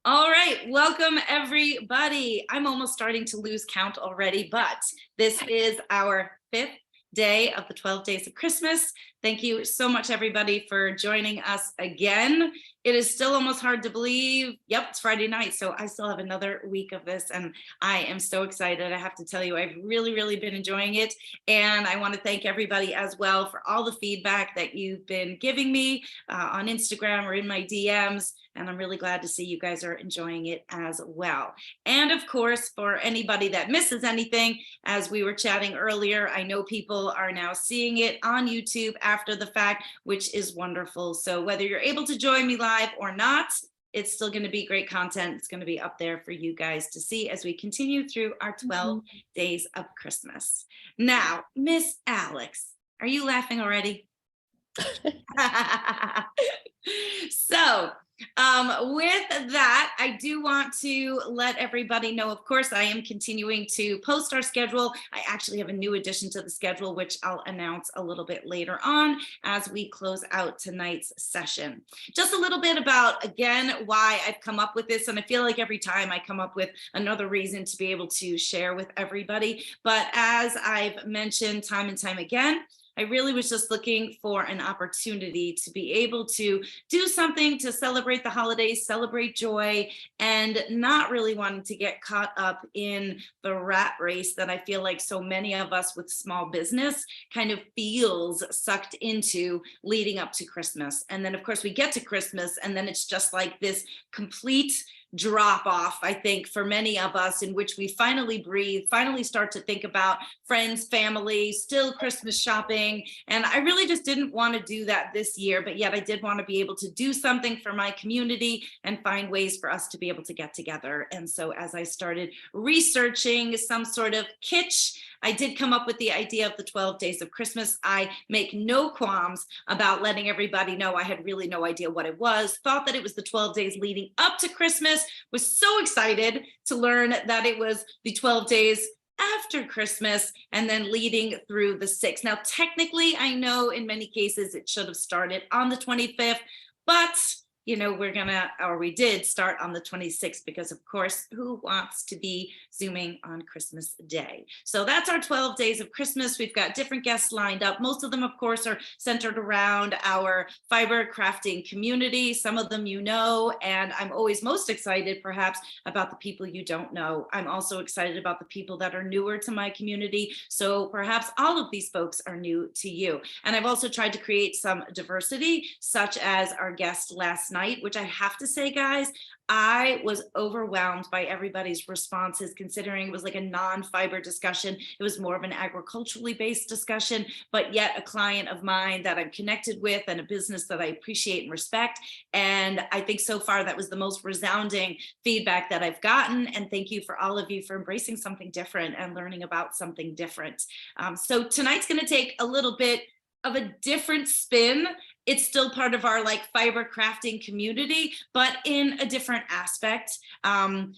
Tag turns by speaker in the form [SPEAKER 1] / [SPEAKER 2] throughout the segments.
[SPEAKER 1] All right, welcome everybody. I'm almost starting to lose count already, but this is our fifth day of the 12 days of Christmas. Thank you so much, everybody, for joining us again. It is still almost hard to believe. Yep, it's Friday night, so I still have another week of this, and I am so excited. I have to tell you, I've really been enjoying it, and I want to thank everybody as well for all the feedback that you've been giving me on Instagram or in my DMs. And I'm really glad to see you guys are enjoying it as well. And of course, for anybody that misses anything, as we were chatting earlier, I know people are now seeing it on YouTube after the fact, which is wonderful. So whether you're able to join me live or not, it's still going to be great content. It's going to be up there for you guys to see as we continue through our 12 days of Christmas. Now, Miss Alex, are you laughing already? So, with that, I do want to let everybody know, of course, I am continuing to post our schedule. I actually have a new addition to the schedule, which I'll announce a little bit later on as we close out tonight's session. Just a little bit about, again, why I've come up with this. And I feel like every time I come up with another reason to be able to share with everybody. But as I've mentioned time and time again, I really was just looking for an opportunity to be able to do something to celebrate the holidays, celebrate joy, and not really wanting to get caught up in the rat race that I feel like so many of us with small business kind of feels sucked into leading up to Christmas. And then of course we get to Christmas and then it's just like this complete drop off, I think, for many of us, in which we finally breathe, finally start to think about friends, family, still Christmas shopping. And I really just didn't want to do that this year, but yet I did want to be able to do something for my community and find ways for us to be able to get together. And so as I started researching some sort of kitsch, I did come up with the idea of the 12 days of Christmas. I make no qualms about letting everybody know I had really no idea what it was, thought that it was the 12 days leading up to Christmas, was so excited to learn that it was the 12 days after Christmas and then leading through the 6th. Now, technically, I know in many cases it should have started on the 25th, but you know, we did start on the 26th because of course, who wants to be Zooming on Christmas Day? So that's our 12 days of Christmas. We've got different guests lined up. Most of them, of course, are centered around our fiber crafting community. Some of them you know, and I'm always most excited perhaps about the people you don't know. I'm also excited about the people that are newer to my community. So perhaps all of these folks are new to you. And I've also tried to create some diversity, such as our guest last night, which I have to say, guys, I was overwhelmed by everybody's responses, considering it was like a non-fiber discussion. It was more of an agriculturally based discussion, but yet a client of mine that I'm connected with and a business that I appreciate and respect. And I think so far that was the most resounding feedback that I've gotten. And thank you for all of you for embracing something different and learning about something different. So tonight's going to take a little bit of a different spin. It's still part of our like fiber crafting community, but in a different aspect.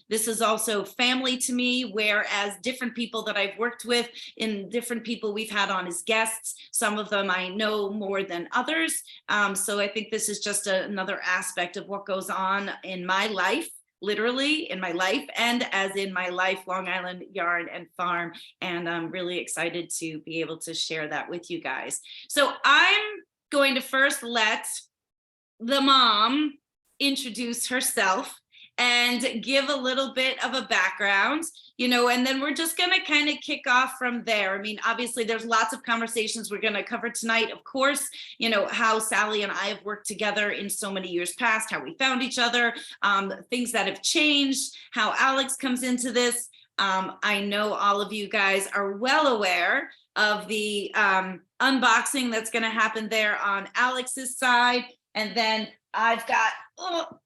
[SPEAKER 1] This is also family to me, whereas different people that I've worked with and different people we've had on as guests, some of them I know more than others. So I think this is just another aspect of what goes on in my life, literally in my life, and as in my life, Long Island Yarn and Farm. And I'm really excited to be able to share that with you guys. So I'm going to first let the mom introduce herself and give a little bit of a background, you know, and then we're just going to kind of kick off from there. I mean, obviously, there's lots of conversations we're going to cover tonight. Of course, you know, how Sally and I have worked together in so many years past, how we found each other, things that have changed, how Alex comes into this. I know all of you guys are well aware of the unboxing that's going to happen there on Alex's side. And then I've got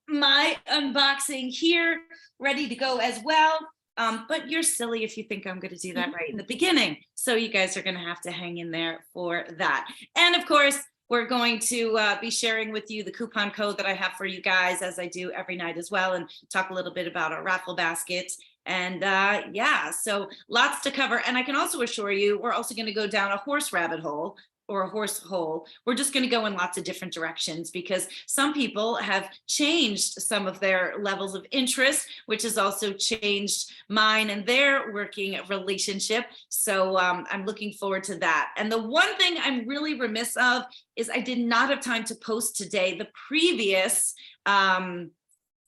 [SPEAKER 1] my unboxing here ready to go as well. But you're silly if you think I'm going to do that right in the beginning. So you guys are going to have to hang in there for that. And of course, we're going to be sharing with you the coupon code that I have for you guys, as I do every night as well, and talk a little bit about our raffle baskets. And yeah, so lots to cover. And I can also assure you, we're also going to go down a horse rabbit hole or a horse hole, we're just going to go in lots of different directions, because some people have changed some of their levels of interest, which has also changed mine and their working relationship. So I'm looking forward to that. And the one thing I'm really remiss of is I did not have time to post today the previous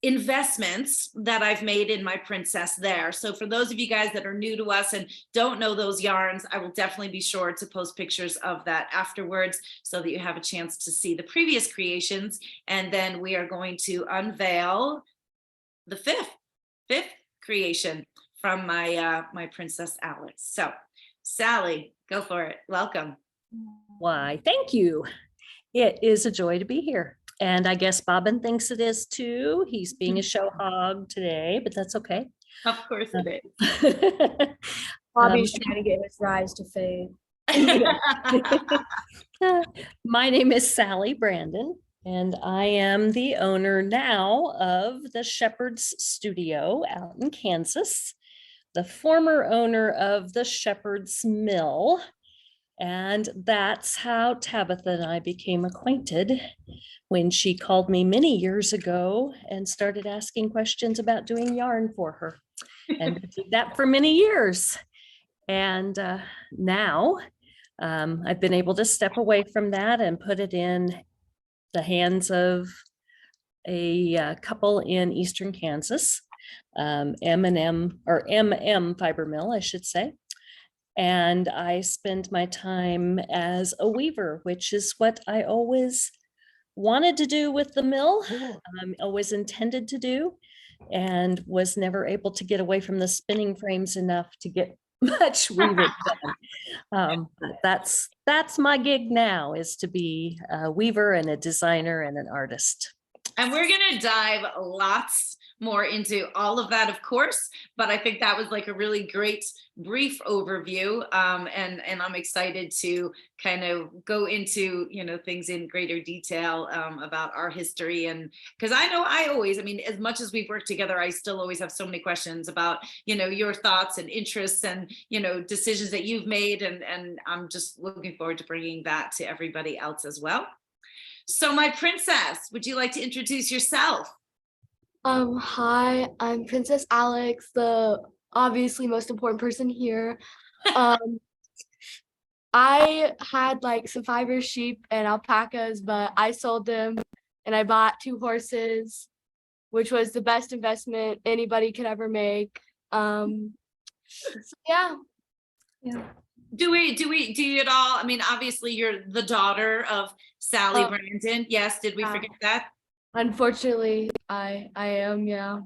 [SPEAKER 1] investments that I've made in my princess there. So for those of you guys that are new to us and don't know those yarns, I will definitely be sure to post pictures of that afterwards so that you have a chance to see the previous creations. And then we are going to unveil the fifth creation from my my Princess Alex. So Sally, go for it. Welcome.
[SPEAKER 2] Why, thank you. It is a joy to be here. And I guess Bobbin thinks it is too. He's being a show hog today, but that's okay.
[SPEAKER 1] Of course it is.
[SPEAKER 3] Bobby's trying to get his rise to fame.
[SPEAKER 2] My name is Sally Brandon, and I am the owner now of the Shepherd's Studio out in Kansas, the former owner of the Shepherd's Mill. And that's how Tabitha and I became acquainted when she called me many years ago and started asking questions about doing yarn for her. And I did that for many years. And now I've been able to step away from that and put it in the hands of a couple in Eastern Kansas, M&M or MM Fiber Mill, I should say. And I spend my time as a weaver, which is what I always wanted to do with the mill, always intended to do, and was never able to get away from the spinning frames enough to get much weaving done. But that's my gig now, is to be a weaver and a designer and an artist.
[SPEAKER 1] And we're going to dive lots more into all of that, of course, but I think that was like a really great brief overview, and I'm excited to kind of go into, you know, things in greater detail about our history. And because I mean, as much as we've worked together, I still always have so many questions about, you know, your thoughts and interests and, you know, decisions that you've made, and I'm just looking forward to bringing that to everybody else as well. So my princess, would you like to introduce yourself?
[SPEAKER 3] Hi, I'm Princess Alex, the obviously most important person here. I had like some fiber sheep and alpacas, but I sold them and I bought 2 horses, which was the best investment anybody could ever make. So yeah.
[SPEAKER 1] Do you at all? I mean, obviously you're the daughter of Sally Brandon. Yes, did we forget that?
[SPEAKER 3] Unfortunately, I am, yeah.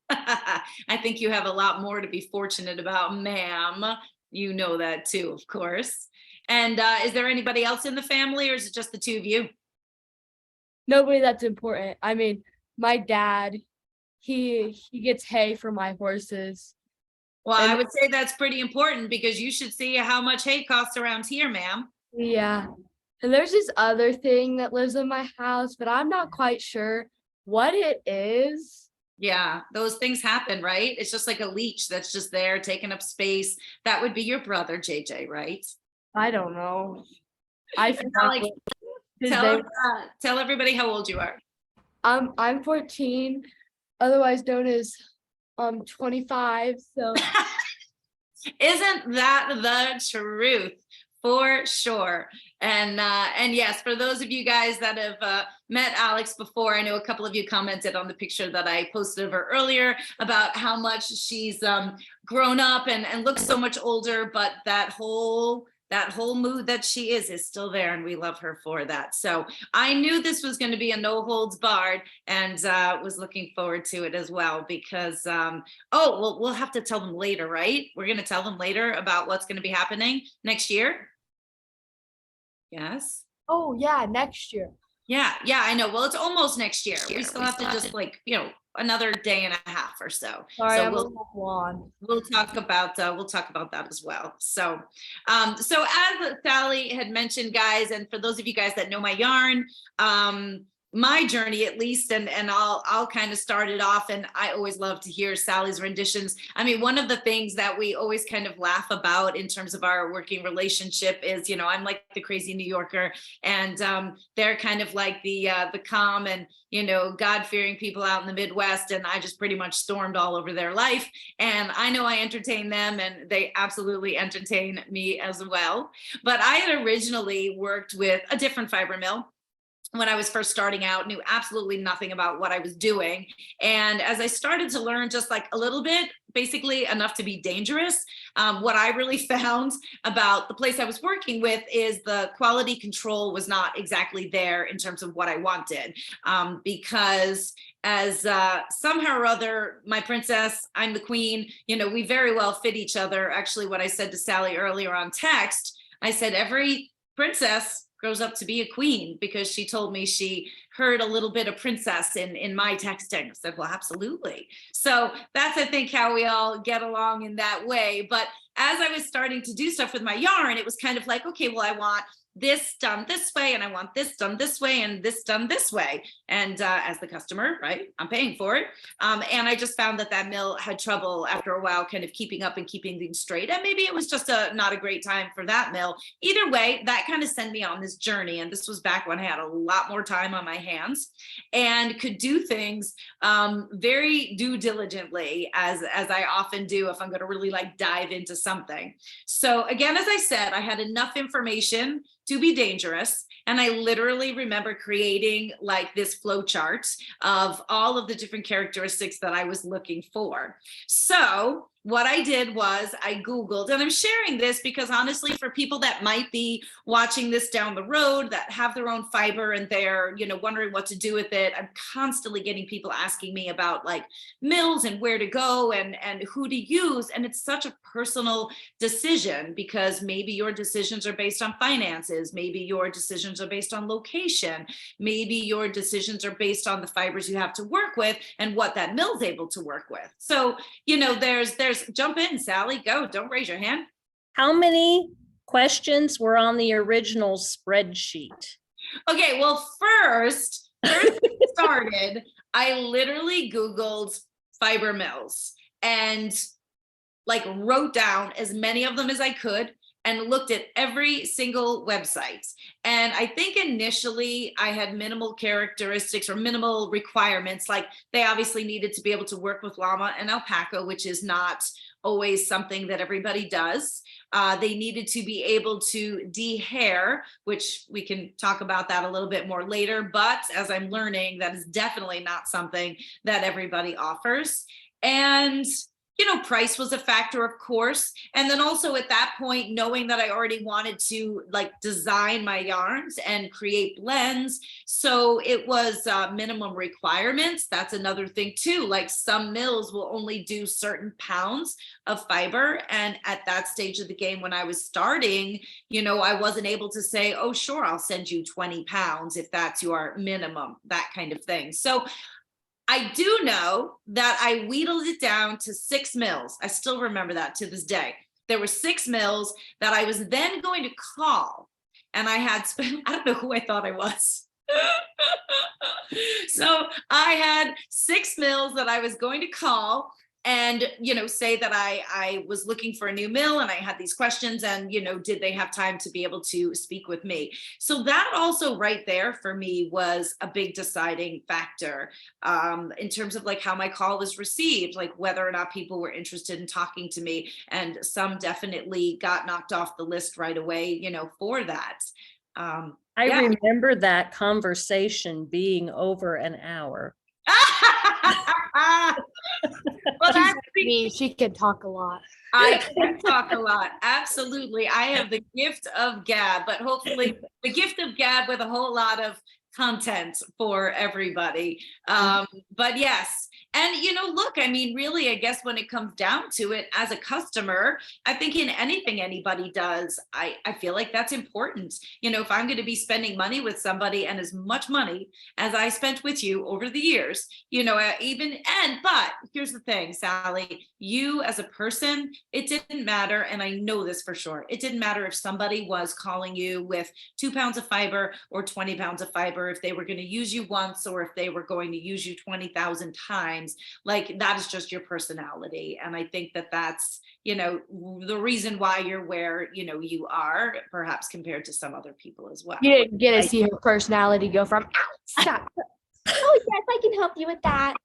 [SPEAKER 1] I think you have a lot more to be fortunate about, ma'am. You know that too, of course. And is there anybody else in the family, or is it just the 2 of you?
[SPEAKER 3] Nobody that's important. I mean, my dad, he gets hay for my horses.
[SPEAKER 1] Well, I would say that's pretty important, because you should see how much hay costs around here, ma'am.
[SPEAKER 3] Yeah. And there's this other thing that lives in my house, but I'm not quite sure what it is.
[SPEAKER 1] Yeah, those things happen, right? It's just like a leech that's just there taking up space. That would be your brother, JJ, right?
[SPEAKER 3] I don't know. I forgot.
[SPEAKER 1] Alex, tell everybody how old you are.
[SPEAKER 3] I'm 14, otherwise known as 25. So
[SPEAKER 1] isn't that the truth? For sure. And yes, for those of you guys that have met Alex before, I know a couple of you commented on the picture that I posted of her earlier about how much she's grown up and looks so much older, but that whole mood that she is still there, and we love her for that. So I knew this was going to be a no holds barred, and was looking forward to it as well, because well, we'll have to tell them later, right? We're going to tell them later about what's going to be happening next year. Yes.
[SPEAKER 3] Oh yeah, next year.
[SPEAKER 1] Yeah, I know. Well, it's almost next year. We still have to just, like, you know, another day and a half or so.
[SPEAKER 3] Sorry,
[SPEAKER 1] so
[SPEAKER 3] I'm
[SPEAKER 1] we'll talk about that as well. So so as Sally had mentioned, guys, and for those of you guys that know my yarn, my journey at least, and I'll kind of start it off, and I always love to hear Sally's renditions. I mean, one of the things that we always kind of laugh about in terms of our working relationship is, you know, I'm like the crazy New Yorker, and they're kind of like the calm and, you know, God-fearing people out in the Midwest, and I just pretty much stormed all over their life. And I know I entertain them, and they absolutely entertain me as well. But I had originally worked with a different fiber mill when I was first starting out, knew absolutely nothing about what I was doing. And as I started to learn just like a little bit, basically enough to be dangerous, what I really found about the place I was working with is the quality control was not exactly there in terms of what I wanted. Because as somehow or other, my princess, I'm the queen, you know, we very well fit each other. Actually, what I said to Sally earlier on text, I said, every princess grows up to be a queen, because she told me she heard a little bit of princess in my texting. I said, well, absolutely. So that's, I think, how we all get along in that way. But as I was starting to do stuff with my yarn, it was kind of like, okay, well, I want this done this way, and I want this done this way, and this done this way. And as the customer, right, I'm paying for it. And I just found that that mill had trouble after a while kind of keeping up and keeping things straight. And maybe it was just not a great time for that mill. Either way, that kind of sent me on this journey. And this was back when I had a lot more time on my hands and could do things very due diligently, as I often do if I'm going to really like dive into something. So again, as I said, I had enough information to be dangerous. And I literally remember creating like this flow chart of all of the different characteristics that I was looking for. So what I did was I Googled, and I'm sharing this because honestly, for people that might be watching this down the road that have their own fiber and they're, you know, wondering what to do with it, I'm constantly getting people asking me about like mills and where to go and who to use. And it's such a personal decision, because maybe your decisions are based on finances, maybe your decisions are based on location, maybe your decisions are based on the fibers you have to work with and what that mill's able to work with. So, you know, there's jump in, Sally, go, don't raise your hand.
[SPEAKER 2] How many questions were on the original spreadsheet?
[SPEAKER 1] Okay, well, first started, I literally Googled fiber mills and like wrote down as many of them as I could and looked at every single website. And I think initially I had minimal characteristics or minimal requirements. Like they obviously needed to be able to work with llama and alpaca, which is not always something that everybody does. They needed to be able to de-hair, which we can talk about that a little bit more later. But as I'm learning, that is definitely not something that everybody offers. And you know, price was a factor, of course. And then also at that point, knowing that I already wanted to like design my yarns and create blends. So it was minimum requirements. That's another thing too. Like some mills will only do certain pounds of fiber. And at that stage of the game, when I was starting, you know, I wasn't able to say, oh, sure, I'll send you 20 pounds if that's your minimum, that kind of thing. So I do know that I wheedled it down to 6 mills. I still remember that to this day. There were 6 mills that I was then going to call, and I had spent, I don't know who I thought I was. So I had 6 mills that I was going to call and, you know, say that I was looking for a new mill and I had these questions and, you know, did they have time to be able to speak with me? So that also right there for me was a big deciding factor in terms of like how my call was received, like whether or not people were interested in talking to me. And some definitely got knocked off the list right away, you know, for that.
[SPEAKER 2] I
[SPEAKER 1] Yeah.
[SPEAKER 2] remember that conversation being over an hour.
[SPEAKER 1] Well, that's
[SPEAKER 3] Me, she can talk a lot.
[SPEAKER 1] I can talk a lot. Absolutely. I have the gift of gab, but hopefully the gift of gab with a whole lot of content for everybody. But yes, And, look, I mean, really, I guess when it comes down to it, as a customer, I think in anything anybody does, I feel like that's important. If I'm going to be spending money with somebody, and as much money as I spent with you over the years, but here's the thing, Sally, you as a person, it didn't matter. And I know this for sure. It didn't matter if somebody was calling you with 2 pounds of fiber or 20 pounds of fiber, if they were going to use you once or if they were going to use you 20,000 times. Like, that is just your personality. And I think that that's, the reason why you're where, you are, perhaps compared to some other people as well.
[SPEAKER 3] You didn't get to see her personality go from stop. Oh yes, I can help you with that.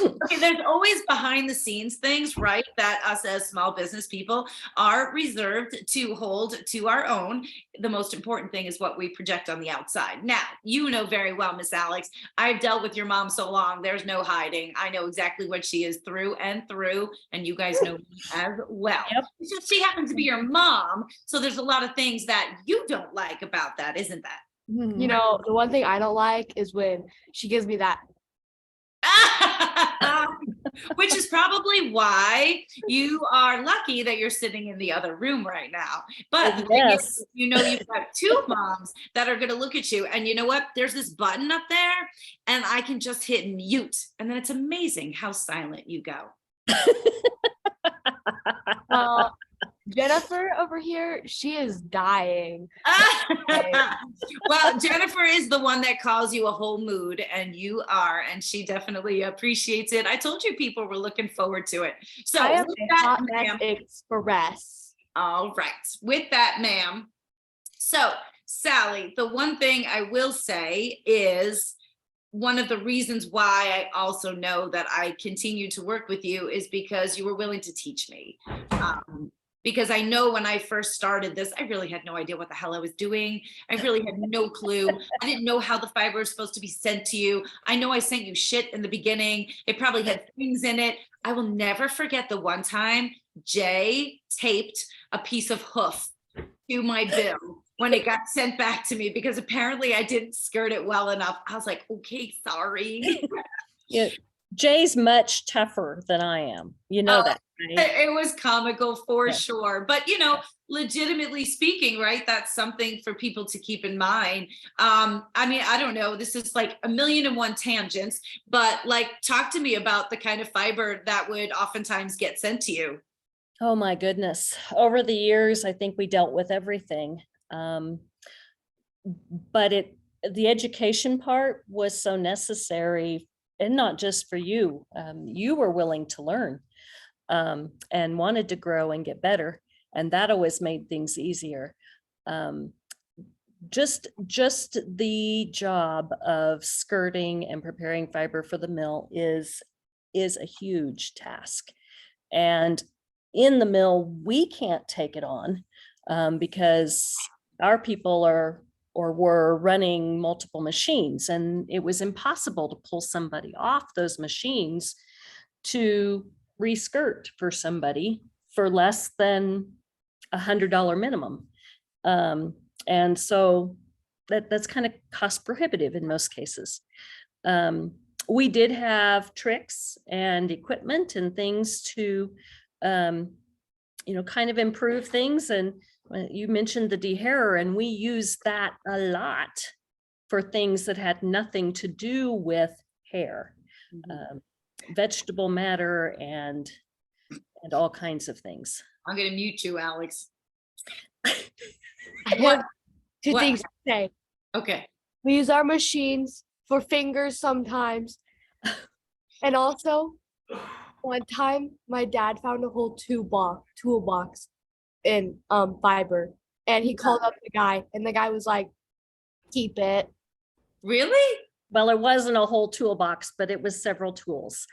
[SPEAKER 1] Okay, there's always behind the scenes things, right? That us as small business people are reserved to hold to our own. The most important thing is what we project on the outside. Now, very well, Miss Alex, I've dealt with your mom so long, there's no hiding. I know exactly what she is through and through, and you guys know me as well.
[SPEAKER 2] Yep.
[SPEAKER 1] It's just she happens to be your mom, so there's a lot of things that you don't like about that, isn't that?
[SPEAKER 3] The one thing I don't like is when she gives me that.
[SPEAKER 1] Which is probably why you are lucky that you're sitting in the other room right now. But the thing is, you've got 2 moms that are going to look at you, and you know what? There's this button up there, and I can just hit mute, and then it's amazing how silent you go.
[SPEAKER 3] Jennifer over here, she is dying.
[SPEAKER 1] Well, Jennifer is the one that calls you a whole mood, and you are, and she definitely appreciates it. I told you people were looking forward to it. So
[SPEAKER 3] I am
[SPEAKER 1] with
[SPEAKER 3] a
[SPEAKER 1] that,
[SPEAKER 3] hot
[SPEAKER 1] ma'am,
[SPEAKER 3] mess express.
[SPEAKER 1] all right. With that, ma'am. So, Sally, the one thing I will say is one of the reasons why I also know that I continue to work with you is because you were willing to teach me. Because I know when I first started this, I really had no idea what the hell I was doing. I really had no clue. I didn't know how the fiber is supposed to be sent to you. I know I sent you shit in the beginning. It probably had things in it. I will never forget the one time Jay taped a piece of hoof to my bill when it got sent back to me, because apparently I didn't skirt it well enough. I was like, okay, sorry.
[SPEAKER 2] Yeah, Jay's much tougher than I am. You know that. Right?
[SPEAKER 1] It was comical for sure. But, legitimately speaking, right, that's something for people to keep in mind. I mean, I don't know, this is like 1,000,001 tangents, but talk to me about the kind of fiber that would oftentimes get sent to you.
[SPEAKER 2] Oh my goodness. Over the years, I think we dealt with everything. But the education part was so necessary, and not just for you. You were willing to learn and wanted to grow and get better. And that always made things easier. Just the job of skirting and preparing fiber for the mill is a huge task. And in the mill, we can't take it on because our people were running multiple machines, and it was impossible to pull somebody off those machines to reskirt for somebody for less than $100 minimum. And so that's kind of cost prohibitive in most cases. We did have tricks and equipment and things to, kind of improve things. And you mentioned the dehairer, and we used that a lot for things that had nothing to do with hair, vegetable matter, and all kinds of things.
[SPEAKER 1] I'm going to mute you, Alex.
[SPEAKER 3] I have 2 things to say.
[SPEAKER 1] Okay.
[SPEAKER 3] We use our machines for fingers sometimes. And also, one time my dad found a whole toolbox in fiber, and he called up the guy, and the guy was like, keep it.
[SPEAKER 1] Really?
[SPEAKER 2] Well, it wasn't a whole toolbox, but it was several tools.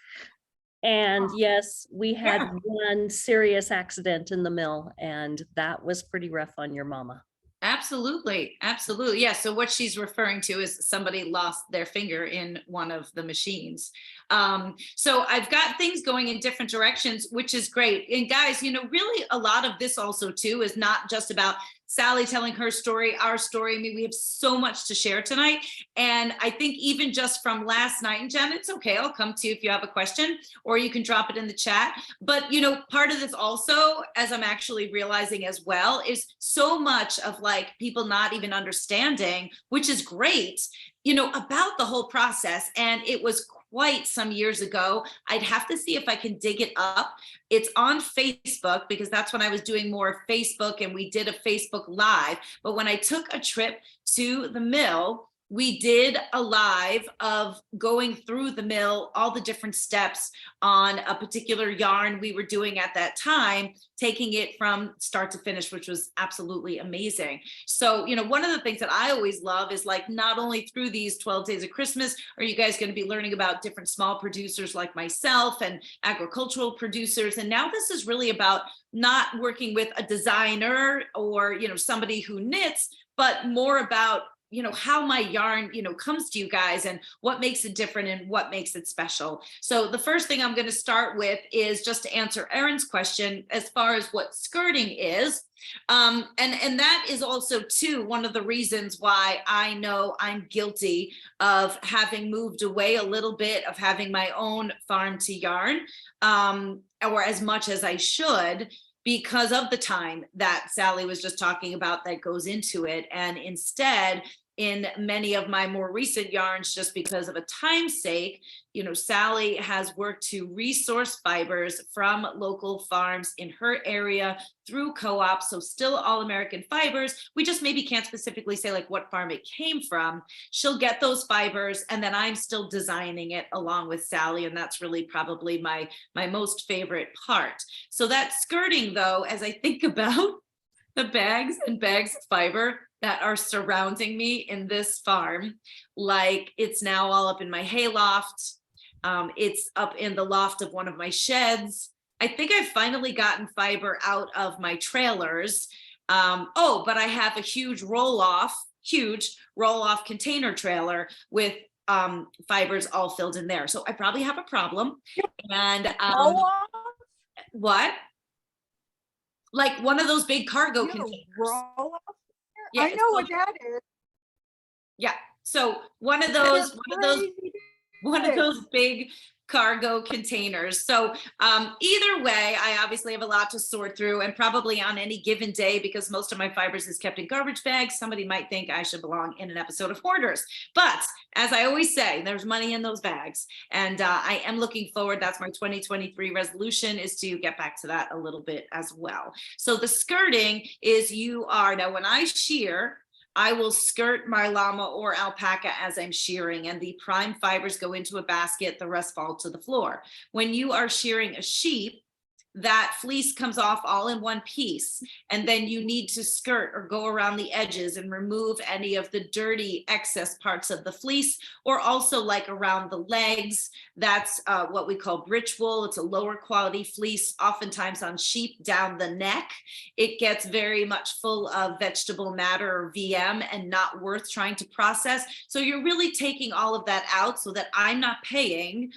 [SPEAKER 2] And yes, we had one serious accident in the mill, and that was pretty rough on your mama.
[SPEAKER 1] Absolutely. Absolutely. Yeah. So what she's referring to is somebody lost their finger in one of the machines. So I've got things going in different directions, which is great. And guys, really a lot of this also too is not just about Sally telling her story, our story. I mean, we have so much to share tonight. And I think even just from last night, and Jen, it's okay, I'll come to you if you have a question, or you can drop it in the chat. But, you know, part of this also, as I'm actually realizing as well, is so much of like people not even understanding, which is great, you know, about the whole process. And it was quite some years ago. I'd have to see if I can dig it up. It's on Facebook because that's when I was doing more Facebook, and we did a Facebook Live. But when I took a trip to the mill, we did a live of going through the mill, all the different steps on a particular yarn we were doing at that time, taking it from start to finish, which was absolutely amazing. So, you know, one of the things that I always love is like, not only through these 12 days of Christmas, are you guys going to be learning about different small producers like myself and agricultural producers. And now this is really about not working with a designer or, you know, somebody who knits, but more about, you know, how my yarn, you know, comes to you guys and what makes it different and what makes it special. So the first thing I'm going to start with is just to answer Erin's question as far as what skirting is. And that is also too one of the reasons why I know I'm guilty of having moved away a little bit, of having my own farm to yarn, or as much as I should, because of the time that Sally was just talking about that goes into it. And instead, in many of my more recent yarns, just because of a time's sake, you know, Sally has worked to resource fibers from local farms in her area through co-ops. So still all American fibers. We just maybe can't specifically say like what farm it came from. She'll get those fibers, and then I'm still designing it along with Sally. And that's really probably my most favorite part. So that skirting though, as I think about the bags and bags of fiber that are surrounding me in this farm, like it's now all up in my hayloft. It's up in the loft of one of my sheds. I think I've finally gotten fiber out of my trailers. Oh, but I have a huge roll-off container trailer with fibers all filled in there. So I probably have a problem. And what? Like one of those big cargo containers. Yeah,
[SPEAKER 4] I know what that is.
[SPEAKER 1] Yeah. So one of those big cargo containers. So either way, I obviously have a lot to sort through, and probably on any given day, because most of my fibers is kept in garbage bags, somebody might think I should belong in an episode of Hoarders. But as I always say, there's money in those bags. And I am looking forward. That's my 2023 resolution, is to get back to that a little bit as well. So the skirting is now when I shear, I will skirt my llama or alpaca as I'm shearing, and the prime fibers go into a basket, the rest fall to the floor. When you are shearing a sheep, that fleece comes off all in one piece, and then you need to skirt or go around the edges and remove any of the dirty excess parts of the fleece, or also like around the legs. That's what we call britch wool. It's a lower quality fleece, oftentimes on sheep down the neck. It gets very much full of vegetable matter or VM and not worth trying to process. So you're really taking all of that out so that I'm not paying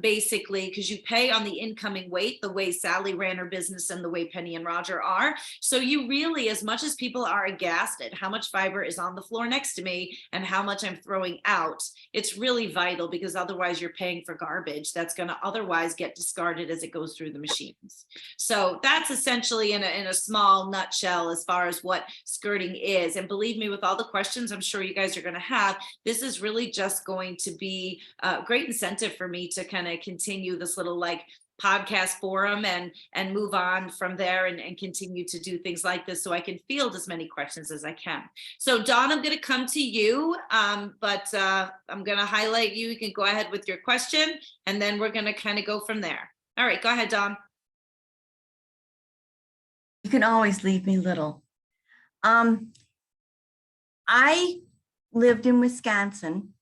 [SPEAKER 1] basically, because you pay on the incoming weight, the way Sally ran her business and the way Penny and Roger are. So you really, as much as people are aghast at how much fiber is on the floor next to me and how much I'm throwing out, it's really vital, because otherwise you're paying for garbage that's going to otherwise get discarded as it goes through the machines. So that's essentially in a small nutshell as far as what skirting is. And believe me, with all the questions I'm sure you guys are going to have, this is really just going to be a great incentive for me to kind of continue this little like podcast forum and move on from there and continue to do things like this, so I can field as many questions as I can. So Dawn, I'm going to come to you, but I'm going to highlight you. You can go ahead with your question, and then we're going to kind of go from there. All right, go ahead, Dawn.
[SPEAKER 5] You can always leave me little. I lived in Wisconsin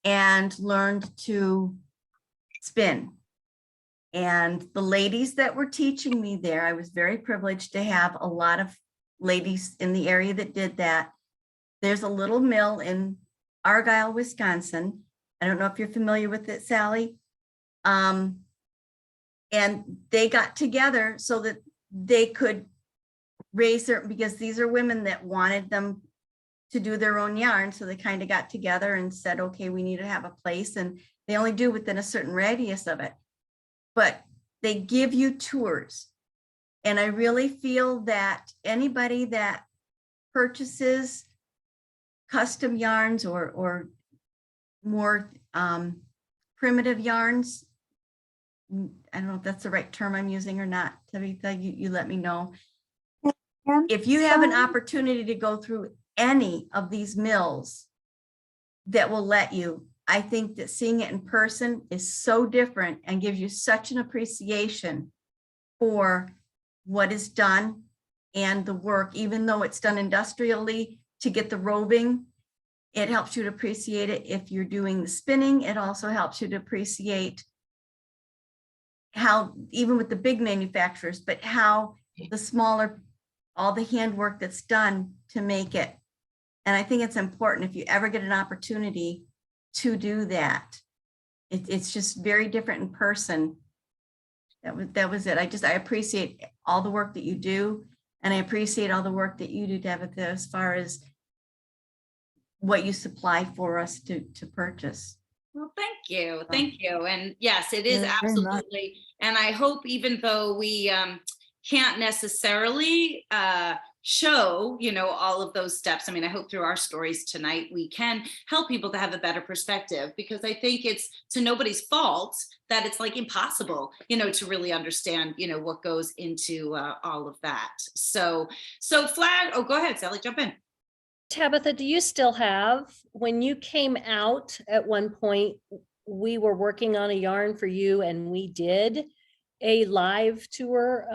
[SPEAKER 5] and learned to spin. And the ladies that were teaching me there, I was very privileged to have a lot of ladies in the area that did that. There's a little mill in Argyle, Wisconsin. I don't know if you're familiar with it, Sally. And they got together so that they could raise their, because these are women that wanted them to do their own yarn. So they kind of got together and said, okay, we need to have a place, and they only do within a certain radius of it. But they give you tours. And I really feel that anybody that purchases custom yarns or more primitive yarns, I don't know if that's the right term I'm using or not, Tabitha, you let me know. If you have an opportunity to go through any of these mills that will let you, I think that seeing it in person is so different and gives you such an appreciation for what is done and the work, even though it's done industrially to get the roving, it helps you to appreciate it. If you're doing the spinning, it also helps you to appreciate how, even with the big manufacturers, but how the smaller, all the handwork that's done to make it. And I think it's important if you ever get an opportunity to do that. It's just very different in person. That was it. I appreciate all the work that you do. And I appreciate all the work that you do, Tabitha, as far as what you supply for us to purchase.
[SPEAKER 1] Well, thank you. Thank you. And yes, it is
[SPEAKER 5] Very much.
[SPEAKER 1] absolutely. And I hope, even though we can't necessarily show, all of those steps. I mean, I hope through our stories tonight, we can help people to have a better perspective, because I think it's to nobody's fault that it's like impossible, to really understand, what goes into all of that. So Flag, oh, go ahead, Sally, jump in.
[SPEAKER 2] Tabitha, do you still have, when you came out at one point, we were working on a yarn for you and we did a live tour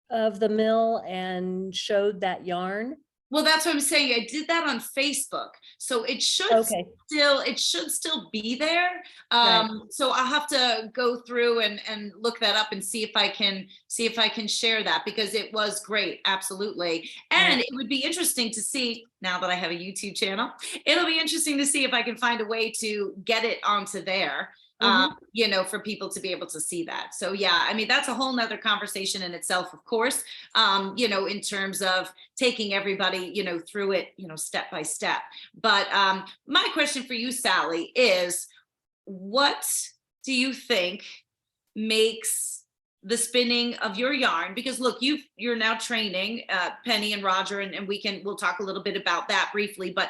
[SPEAKER 2] of the mill and showed that yarn?
[SPEAKER 1] Well, that's what I'm saying. I did that on Facebook. So it should
[SPEAKER 2] Okay.
[SPEAKER 1] still be there.
[SPEAKER 2] Right.
[SPEAKER 1] So I'll have to go through and look that up and see if I can share that, because it was great. Absolutely. And it would be interesting to see, now that I have a YouTube channel, it'll be interesting to see if I can find a way to get it onto there. For people to be able to see that. So yeah, I mean, that's a whole nother conversation in itself, of course, in terms of taking everybody, through it, step by step. But my question for you, Sally, is what do you think makes the spinning of your yarn? Because look, you're now training Penny and Roger, and we'll talk a little bit about that briefly, but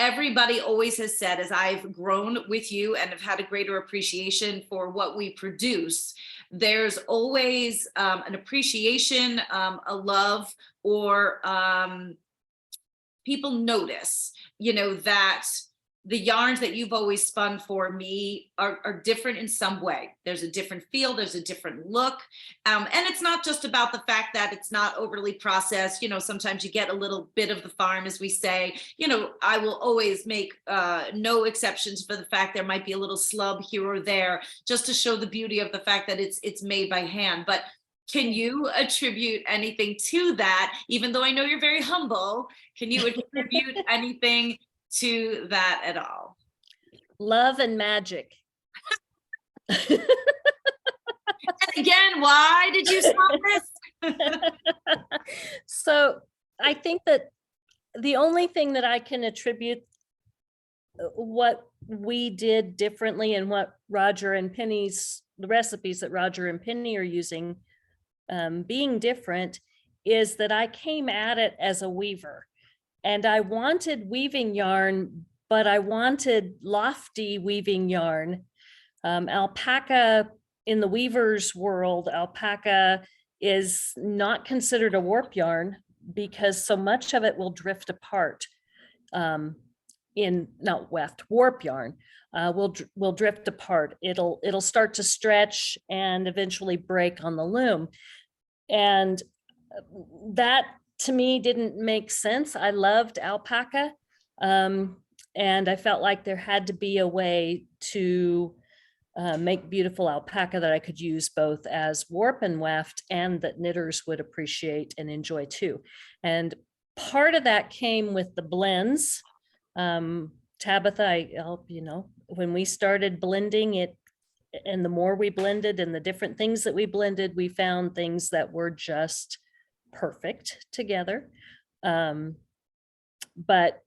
[SPEAKER 1] everybody always has said, as I've grown with you and have had a greater appreciation for what we produce, there's always an appreciation, a love, or people notice, that the yarns that you've always spun for me are different in some way. There's a different feel, there's a different look. And it's not just about the fact that it's not overly processed. Sometimes you get a little bit of the farm, as we say. I will always make no exceptions for the fact there might be a little slub here or there, just to show the beauty of the fact that it's made by hand. But can you attribute anything to that? Even though I know you're very humble, can you attribute anything to that at all?
[SPEAKER 2] Love and magic.
[SPEAKER 1] And again, why did you stop this?
[SPEAKER 2] So I think that the only thing that I can attribute what we did differently, and what Roger and Penny's, the recipes that Roger and Penny are using, being different, is that I came at it as a weaver. And I wanted weaving yarn, but I wanted lofty weaving yarn. Alpaca, in the weaver's world, alpaca is not considered a warp yarn because so much of it will drift apart. Warp yarn will drift apart. It'll start to stretch and eventually break on the loom. And that, to me, didn't make sense. I loved alpaca, and I felt like there had to be a way to make beautiful alpaca that I could use both as warp and weft, and that knitters would appreciate and enjoy too. And part of that came with the blends. Tabitha, when we started blending it, and the more we blended and the different things that we blended, we found things that were just perfect together. Um, but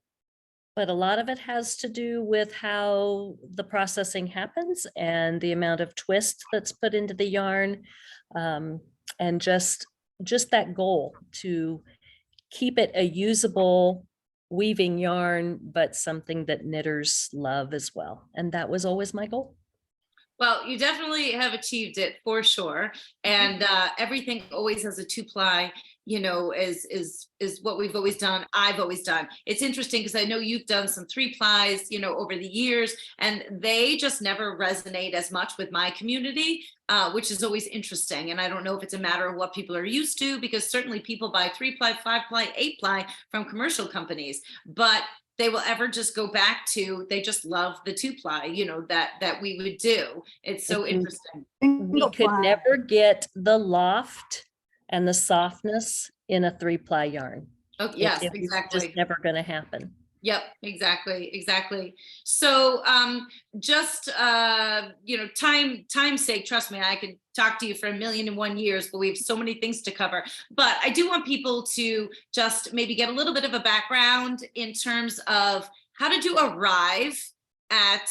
[SPEAKER 2] a lot of it has to do with how the processing happens and the amount of twist that's put into the yarn. And just that goal to keep it a usable weaving yarn, but something that knitters love as well. And that was always my goal.
[SPEAKER 1] Well, you definitely have achieved it for sure. And everything always has a 2-ply, is what we've always done. I've always done. It's interesting because I know you've done some 3-plies, over the years, and they just never resonate as much with my community, which is always interesting. And I don't know if it's a matter of what people are used to, because certainly people buy 3-ply, 5-ply, 8-ply from commercial companies, but they will ever just go back to, they just love the 2-ply, that we would do. It's so interesting.
[SPEAKER 2] We could never get the loft and the softness in a 3-ply yarn.
[SPEAKER 1] Oh, yes,
[SPEAKER 2] It was
[SPEAKER 1] exactly.
[SPEAKER 2] just never going to happen.
[SPEAKER 1] Yep, exactly. So just time's sake, trust me, I could talk to you for 1,000,001 years, but we have so many things to cover. But I do want people to just maybe get a little bit of a background in terms of how did you arrive at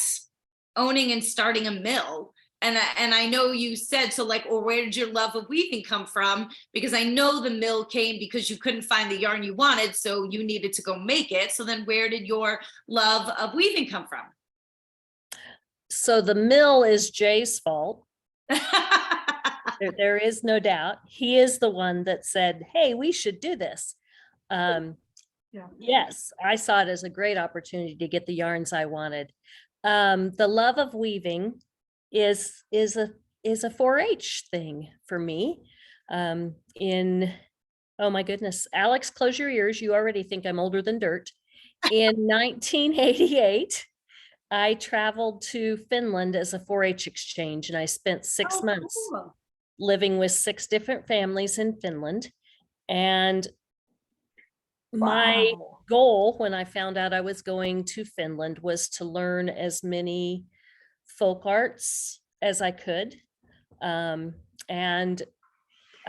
[SPEAKER 1] owning and starting a mill? And I know you said, so like, or where did your love of weaving come from? Because I know the mill came because you couldn't find the yarn you wanted, so you needed to go make it. So then where did your love of weaving come from?
[SPEAKER 2] So the mill is Jay's fault. There is no doubt. He is the one that said, hey, we should do this. Yes, I saw it as a great opportunity to get the yarns I wanted. The love of weaving is a 4-H thing for me. Oh my goodness, Alex, close your ears. You already think I'm older than dirt. In 1988, I traveled to Finland as a 4-H exchange, and I spent 6 months
[SPEAKER 1] Cool.
[SPEAKER 2] living with 6 different families in Finland. And my goal when I found out I was going to Finland was to learn as many folk arts as I could. And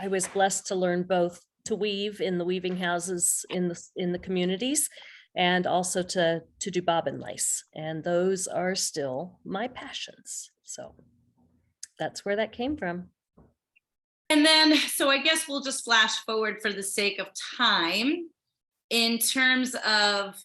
[SPEAKER 2] I was blessed to learn both to weave in the weaving houses in the communities, and also to do bobbin lace. And those are still my passions. So that's where that came from.
[SPEAKER 1] And then, so I guess we'll just flash forward for the sake of time. In terms of,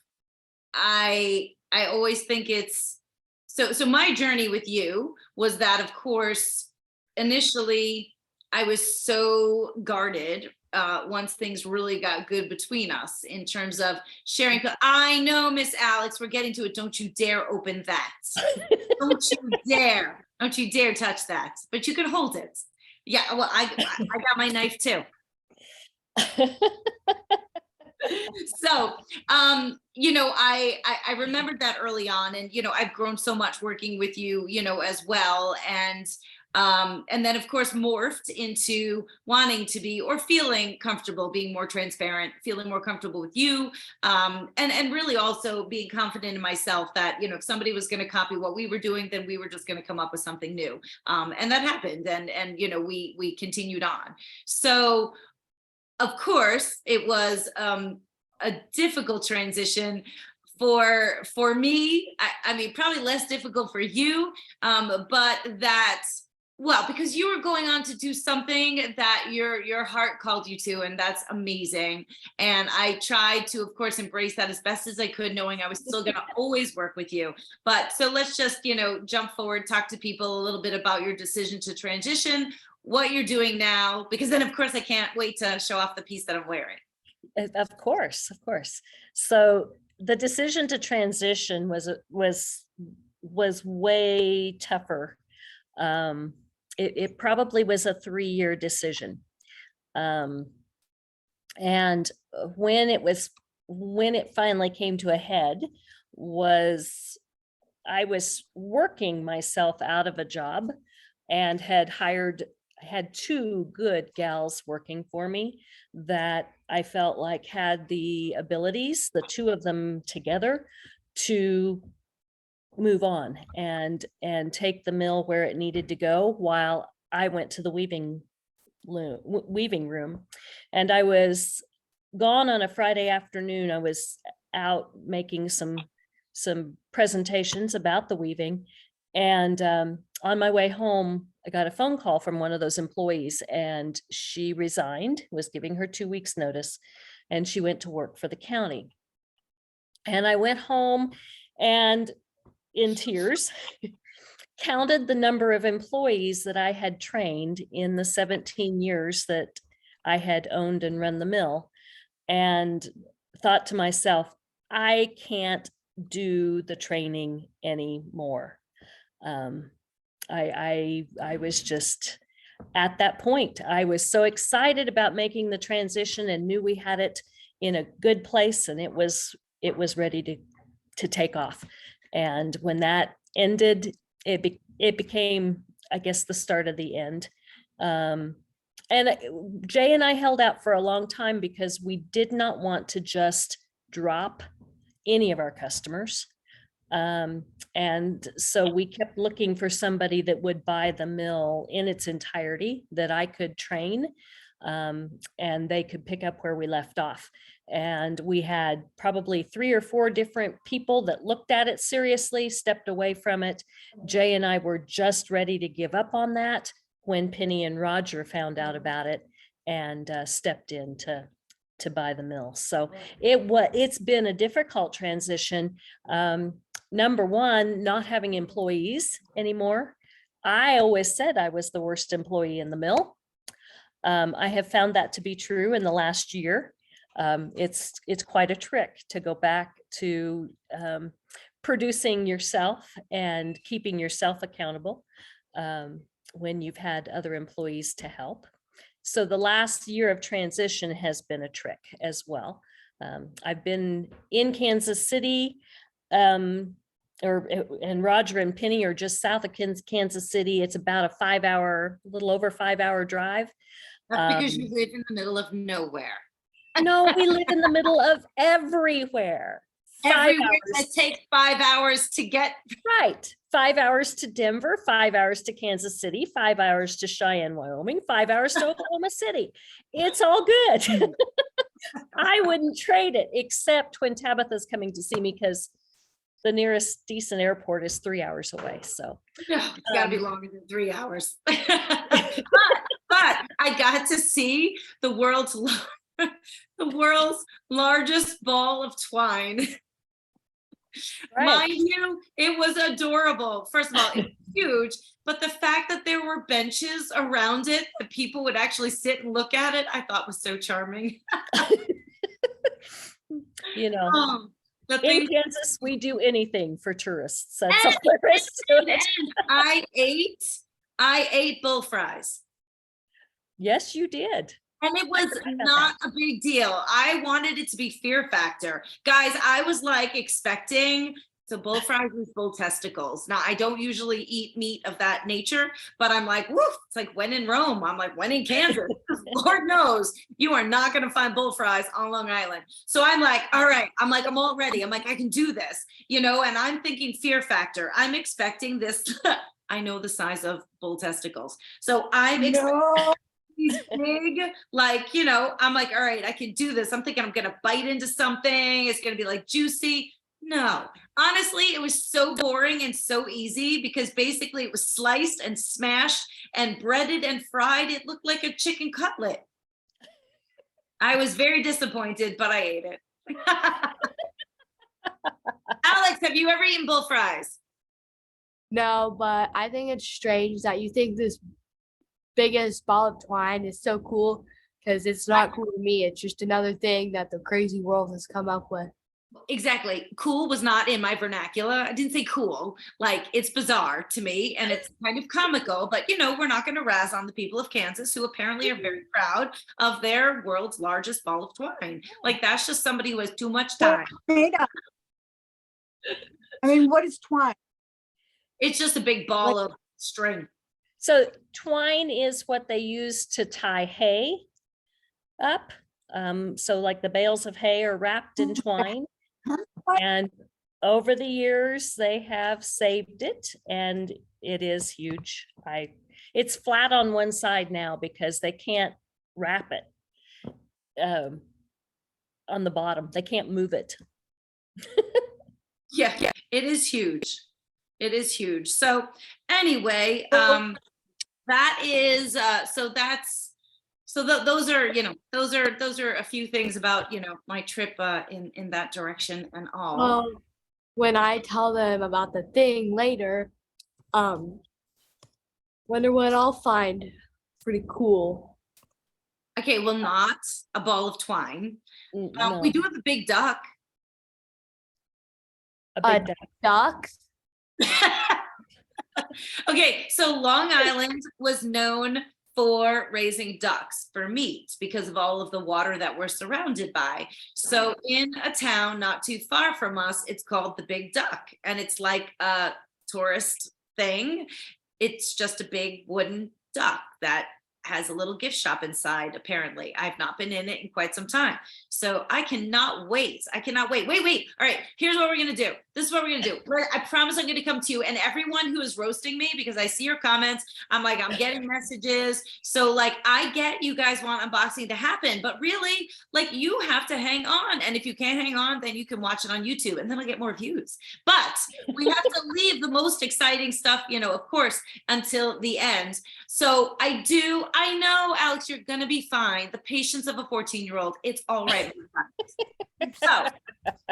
[SPEAKER 1] I always think it's, so my journey with you was that, of course, initially I was so guarded once things really got good between us in terms of sharing. I know, Miss Alex, we're getting to it. Don't you dare open that. Don't you dare touch that, but you can hold it. Yeah, well, I got my knife too. So, I remembered that early on, and, I've grown so much working with you, as well. And then of course morphed into wanting to be, or feeling comfortable being more transparent, feeling more comfortable with you. And really also being confident in myself that, if somebody was going to copy what we were doing, then we were just going to come up with something new. And that happened. And we continued on. So, of course, it was a difficult transition for me. I mean, probably less difficult for you, but because you were going on to do something that your heart called you to, and that's amazing. And I tried to, of course, embrace that as best as I could, knowing I was still going to always work with you. But so let's just, jump forward, talk to people a little bit about your decision to transition, what you're doing now, because then of course I can't wait to show off the piece that I'm wearing.
[SPEAKER 2] Of course. So the decision to transition was way tougher. It probably was a 3-year decision. And when it finally came to a head I was working myself out of a job and had 2 good gals working for me that I felt like had the abilities, the 2 of them together, to move on and take the mill where it needed to go, while I went to the weaving weaving room. And I was gone on a Friday afternoon. I was out making some presentations about the weaving. And on my way home, I got a phone call from one of those employees, and she resigned, was giving her 2 weeks notice, and she went to work for the county. And I went home and in tears counted the number of employees that I had trained in the 17 years that I had owned and run the mill, and thought to myself, I can't do the training anymore. I was just at that point. I was so excited about making the transition and knew we had it in a good place, and it was ready to take off. And when that ended, it became, I guess, the start of the end. And Jay and I held out for a long time because we did not want to just drop any of our customers. And so we kept looking for somebody that would buy the mill in its entirety, that I could train, and they could pick up where we left off. And we had probably 3 or 4 different people that looked at it seriously, stepped away from it. Jay and I were just ready to give up on that when Penny and Roger found out about it and stepped in to buy the mill. So it's been a difficult transition. Number one, not having employees anymore. I always said I was the worst employee in the mill. I have found that to be true in the last year. It's quite a trick to go back to producing yourself and keeping yourself accountable when you've had other employees to help. So the last year of transition has been a trick as well. I've been in Kansas City, and Roger and Penny are just south of Kansas City. It's about a little over 5-hour drive.
[SPEAKER 1] That's because you live in the middle of nowhere.
[SPEAKER 2] No, we live in the middle of everywhere. 5
[SPEAKER 1] Everywhere
[SPEAKER 2] hours.
[SPEAKER 1] that takes 5 hours to get.
[SPEAKER 2] Right. 5 hours to Denver, 5 hours to Kansas City, 5 hours to Cheyenne, Wyoming, 5 hours to Oklahoma City. It's all good. I wouldn't trade it, except when Tabitha's coming to see me, because the nearest decent airport is 3 hours away. So
[SPEAKER 1] No, it's gotta be longer than 3 hours. but I got to see the world's largest ball of twine.
[SPEAKER 2] right.
[SPEAKER 1] Mind you, it was adorable. First of all, it was huge, but the fact that there were benches around it that people would actually sit and look at it, I thought was so charming.
[SPEAKER 2] You know,
[SPEAKER 1] The
[SPEAKER 2] in
[SPEAKER 1] thing,
[SPEAKER 2] Kansas, we do anything for tourists. That's all there is to it.
[SPEAKER 1] I ate bull fries.
[SPEAKER 2] Yes, you did.
[SPEAKER 1] And it was
[SPEAKER 2] forgot about
[SPEAKER 1] not a big deal. I wanted it to be Fear Factor. Guys, I was like expecting, so bull fries with bull testicles. Now, I don't usually eat meat of that nature, but I'm like, woof, it's like when in Rome. I'm like, when in Kansas? Lord knows you are not going to find bull fries on Long Island. So I'm like, all right. I'm like, I'm all ready. I'm like, I can do this, and I'm thinking Fear Factor. I'm expecting this. I know the size of bull testicles. So I'm expecting these big, I'm like, all right, I can do this. I'm thinking I'm gonna bite into something. It's gonna be like juicy. No, honestly, it was so boring and so easy because basically it was sliced and smashed and breaded and fried. It looked like a chicken cutlet. I was very disappointed, but I ate it. Alex, have you ever eaten bull fries?
[SPEAKER 3] No, but I think it's strange that you think this biggest ball of twine is so cool, because it's not cool to me. It's just another thing that the crazy world has come up with.
[SPEAKER 1] Exactly. Cool was not in my vernacular. I didn't say cool. Like, it's bizarre to me and it's kind of comical, but we're not going to razz on the people of Kansas, who apparently are very proud of their world's largest ball of twine. Like, that's just somebody who has too much time.
[SPEAKER 4] Made up. I mean, what is twine?
[SPEAKER 1] It's just a big ball of string.
[SPEAKER 2] So twine is what they use to tie hay up. So like the bales of hay are wrapped in twine. And over the years, they have saved it, and it is huge. It's flat on one side now because they can't wrap it on the bottom. They can't move it.
[SPEAKER 1] Yeah, it is huge. It is huge. So anyway, that is, those are, those are a few things about, my trip in that direction and all.
[SPEAKER 3] Well, when I tell them about the thing later, wonder what I'll find pretty cool.
[SPEAKER 1] Okay, well, not a ball of twine.
[SPEAKER 2] No,
[SPEAKER 1] We do have a big duck.
[SPEAKER 2] a big duck.
[SPEAKER 3] Ducks.
[SPEAKER 1] Okay, so Long Island was known for raising ducks for meat because of all of the water that we're surrounded by. So in a town not too far from us, it's called the Big Duck, and it's like a tourist thing. It's just a big wooden duck that has a little gift shop inside, apparently. I've not been in it in quite some time. So I cannot wait. I cannot wait. Wait. All right, here's what we're going to do. This is what we're going to do. I promise I'm going to come to you, and everyone who is roasting me, because I see your comments, I'm getting messages. So like, I get you guys want unboxing to happen, but really, like, you have to hang on. And if you can't hang on, then you can watch it on YouTube and then I'll get more views. But we have to leave the most exciting stuff, of course, until the end. So I know, Alex, you're going to be fine. The patience of a 14-year-old, it's all right. So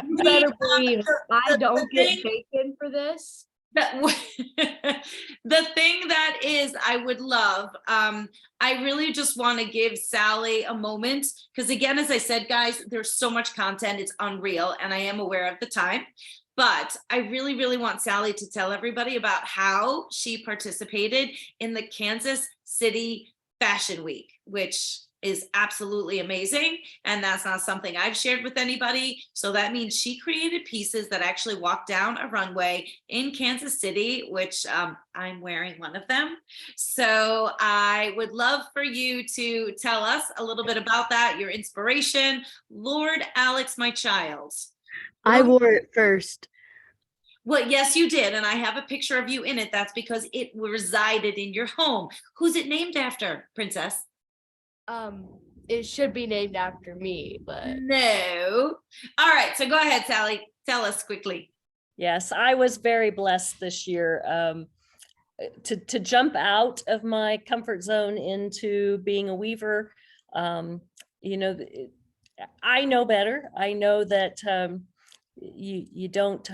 [SPEAKER 3] You better believe I don't get bacon for this.
[SPEAKER 1] the thing that is, I would love, I really just want to give Sally a moment, because again, as I said, guys, there's so much content, it's unreal, and I am aware of the time. But I really, really want Sally to tell everybody about how she participated in the Kansas City Fashion Week, which is absolutely amazing. And that's not something I've shared with anybody. So that means she created pieces that actually walk down a runway in Kansas City, which I'm wearing one of them. So I would love for you to tell us a little bit about that, your inspiration. Lord Alex, my child.
[SPEAKER 3] I wore it first.
[SPEAKER 1] Well, yes, you did. And I have a picture of you in it. That's because it resided in your home. Who's it named after, Princess?
[SPEAKER 3] It should be named after me, but
[SPEAKER 1] No. All right. So go ahead, Sally. Tell us quickly.
[SPEAKER 2] Yes, I was very blessed this year to jump out of my comfort zone into being a weaver. I know better. I know that you don't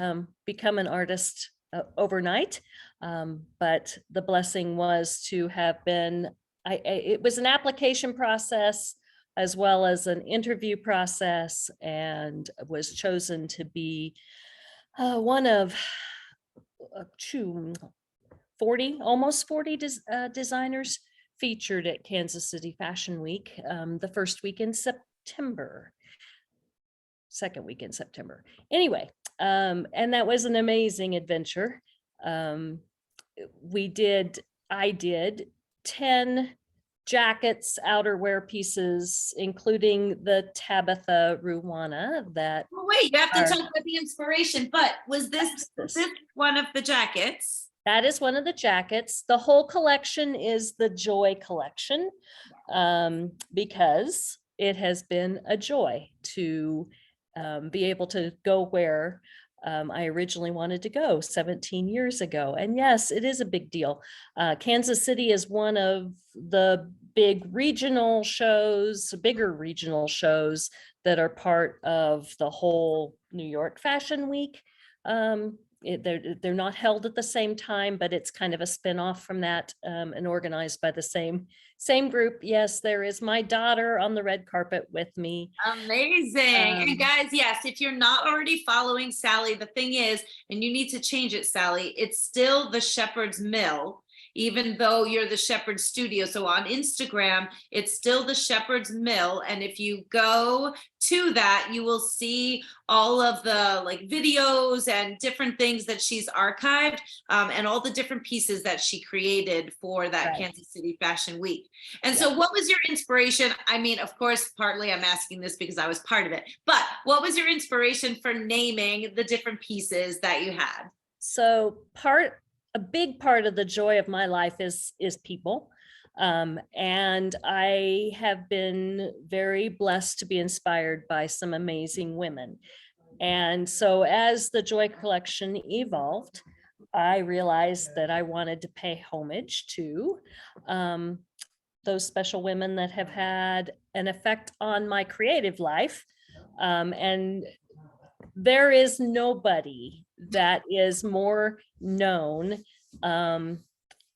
[SPEAKER 2] become an artist overnight, but the blessing was to have been. It was an application process as well as an interview process, and was chosen to be one of almost 40 designers featured at Kansas City Fashion Week, the first week in September, second week in September. Anyway, and that was an amazing adventure. I did 10 jackets, outerwear pieces, including the Tabitha Ruwana that.
[SPEAKER 1] Well, wait, you have to talk about the inspiration, but was this
[SPEAKER 2] This.
[SPEAKER 1] one of the jackets?
[SPEAKER 2] That is one of the jackets. The whole collection is the Joy collection, because it has been a joy to be able to go where I originally wanted to go 17 years ago. And yes, it is a big deal. Kansas City is one of the bigger regional shows that are part of the whole New York Fashion Week. They're not held at the same time, but it's kind of a spin-off from that, and organized by the same group. Yes, there is my daughter on the red carpet with me.
[SPEAKER 1] Amazing. And guys, yes, if you're not already following Sally, the thing is, and you need to change it, Sally, it's still the Shepherd's Mill, even though you're the Shepherd's Studio. So on Instagram, it's still the Shepherd's Mill. And if you go to that, you will see all of the videos and different things that she's archived, and all the different pieces that she created for that
[SPEAKER 2] Right.
[SPEAKER 1] Kansas City Fashion Week. And so what was your inspiration? I mean, of course, partly I'm asking this because I was part of it, but what was your inspiration for naming the different pieces that you had?
[SPEAKER 2] So part a big part of the joy of my life is people. And I have been very blessed to be inspired by some amazing women. And so as the Joy Collection evolved, I realized that I wanted to pay homage to those special women that have had an effect on my creative life. And there is nobody that is more known,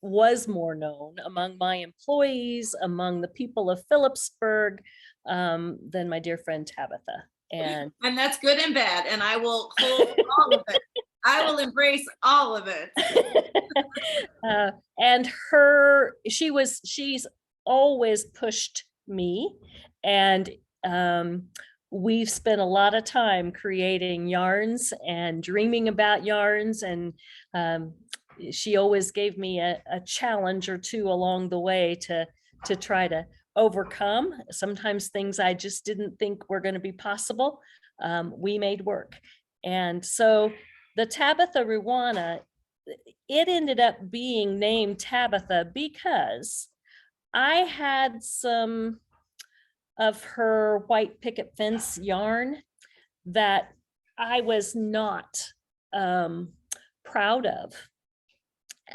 [SPEAKER 2] was more known among my employees, among the people of Phillipsburg, than my dear friend Tabitha. And
[SPEAKER 1] that's good and bad. And I will hold all of it. I will embrace all of it.
[SPEAKER 2] and she's always pushed me, and we've spent a lot of time creating yarns and dreaming about yarns, and she always gave me a challenge or two along the way to try to overcome. Sometimes things I just didn't think were going to be possible, we made work. And so the Tabitha Ruana, it ended up being named Tabitha because I had some of her white picket fence yarn that I was not proud of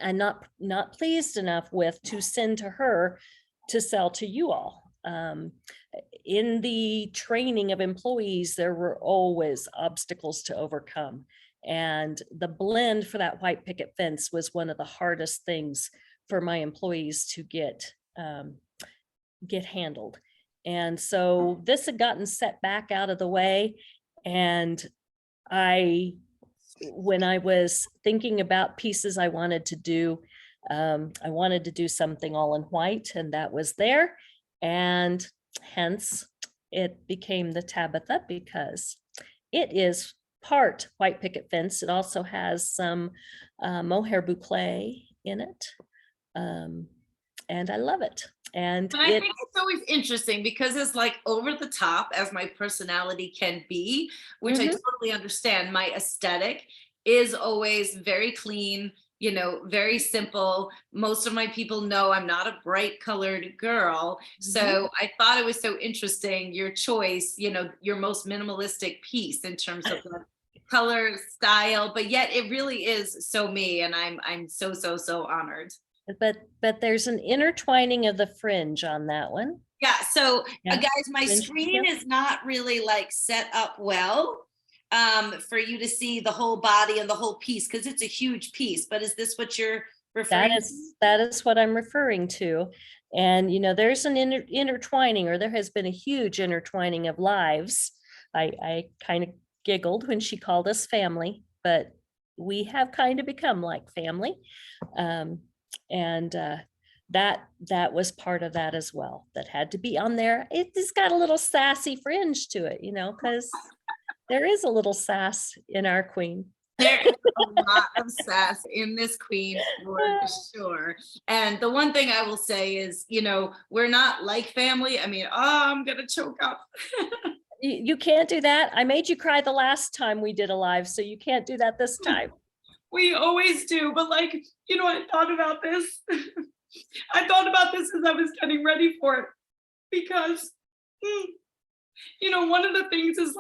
[SPEAKER 2] and not pleased enough with to send to her to sell to you all. In the training of employees, there were always obstacles to overcome. And the blend for that white picket fence was one of the hardest things for my employees to get handled. And so this had gotten set back out of the way. And when I was thinking about pieces I wanted to do, I wanted to do something all in white, and that was there. And hence it became the Tabitha, because it is part white picket fence. It also has some mohair boucle in it. And I love it. And
[SPEAKER 1] I think it's always interesting because it's like over the top as my personality can be, which I totally understand. My aesthetic is always very clean, very simple. Most of my people know I'm not a bright colored girl. So I thought it was so interesting, your choice, your most minimalistic piece in terms of the color style, but yet it really is so me. And I'm so honored.
[SPEAKER 2] But there's an intertwining of the fringe on that one.
[SPEAKER 1] Yeah. So
[SPEAKER 2] Yeah.
[SPEAKER 1] guys, my
[SPEAKER 2] Fringe
[SPEAKER 1] screen
[SPEAKER 2] detail.
[SPEAKER 1] is not really like set up well for you to see the whole body and the whole piece, because it's a huge piece. But is this what you're referring to?
[SPEAKER 2] That is what I'm referring to. And there's an intertwining, or there has been a huge intertwining of lives. I kind of giggled when she called us family, but we have kind of become like family. And that was part of that as well. That had to be on there. It's got a little sassy fringe to it, because there is a little sass in our queen.
[SPEAKER 1] There is a lot of sass in this queen for sure. And the one thing I will say is, we're not like family. I mean, I'm gonna choke up.
[SPEAKER 2] You can't do that. I made you cry the last time we did a live, so you can't do that this time.
[SPEAKER 4] We always do, but I thought about this. I thought about this as I was getting ready for it, because, one of the things is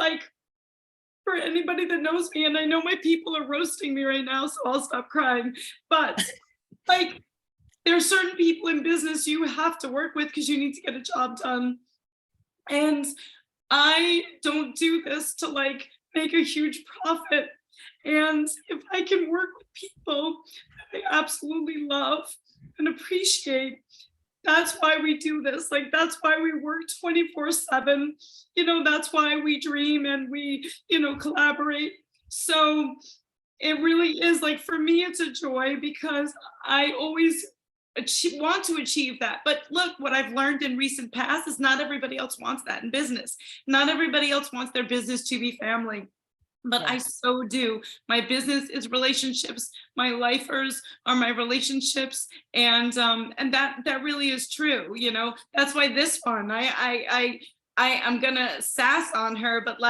[SPEAKER 4] for anybody that knows me, and I know my people are roasting me right now, so I'll stop crying. But there are certain people in business you have to work with because you need to get a job done. And I don't do this to make a huge profit. And if I can work with people that I absolutely love and appreciate, that's why we do this. That's why we work 24/7. That's why we dream and we, collaborate. So it really is for me, it's a joy because I always want to achieve that. But look, what I've learned in recent past is not everybody else wants that in business. Not everybody else wants their business to be family. But I so do. My business is relationships. My lifers are my relationships, and that really is true. That's why this one, I'm gonna sass on her, but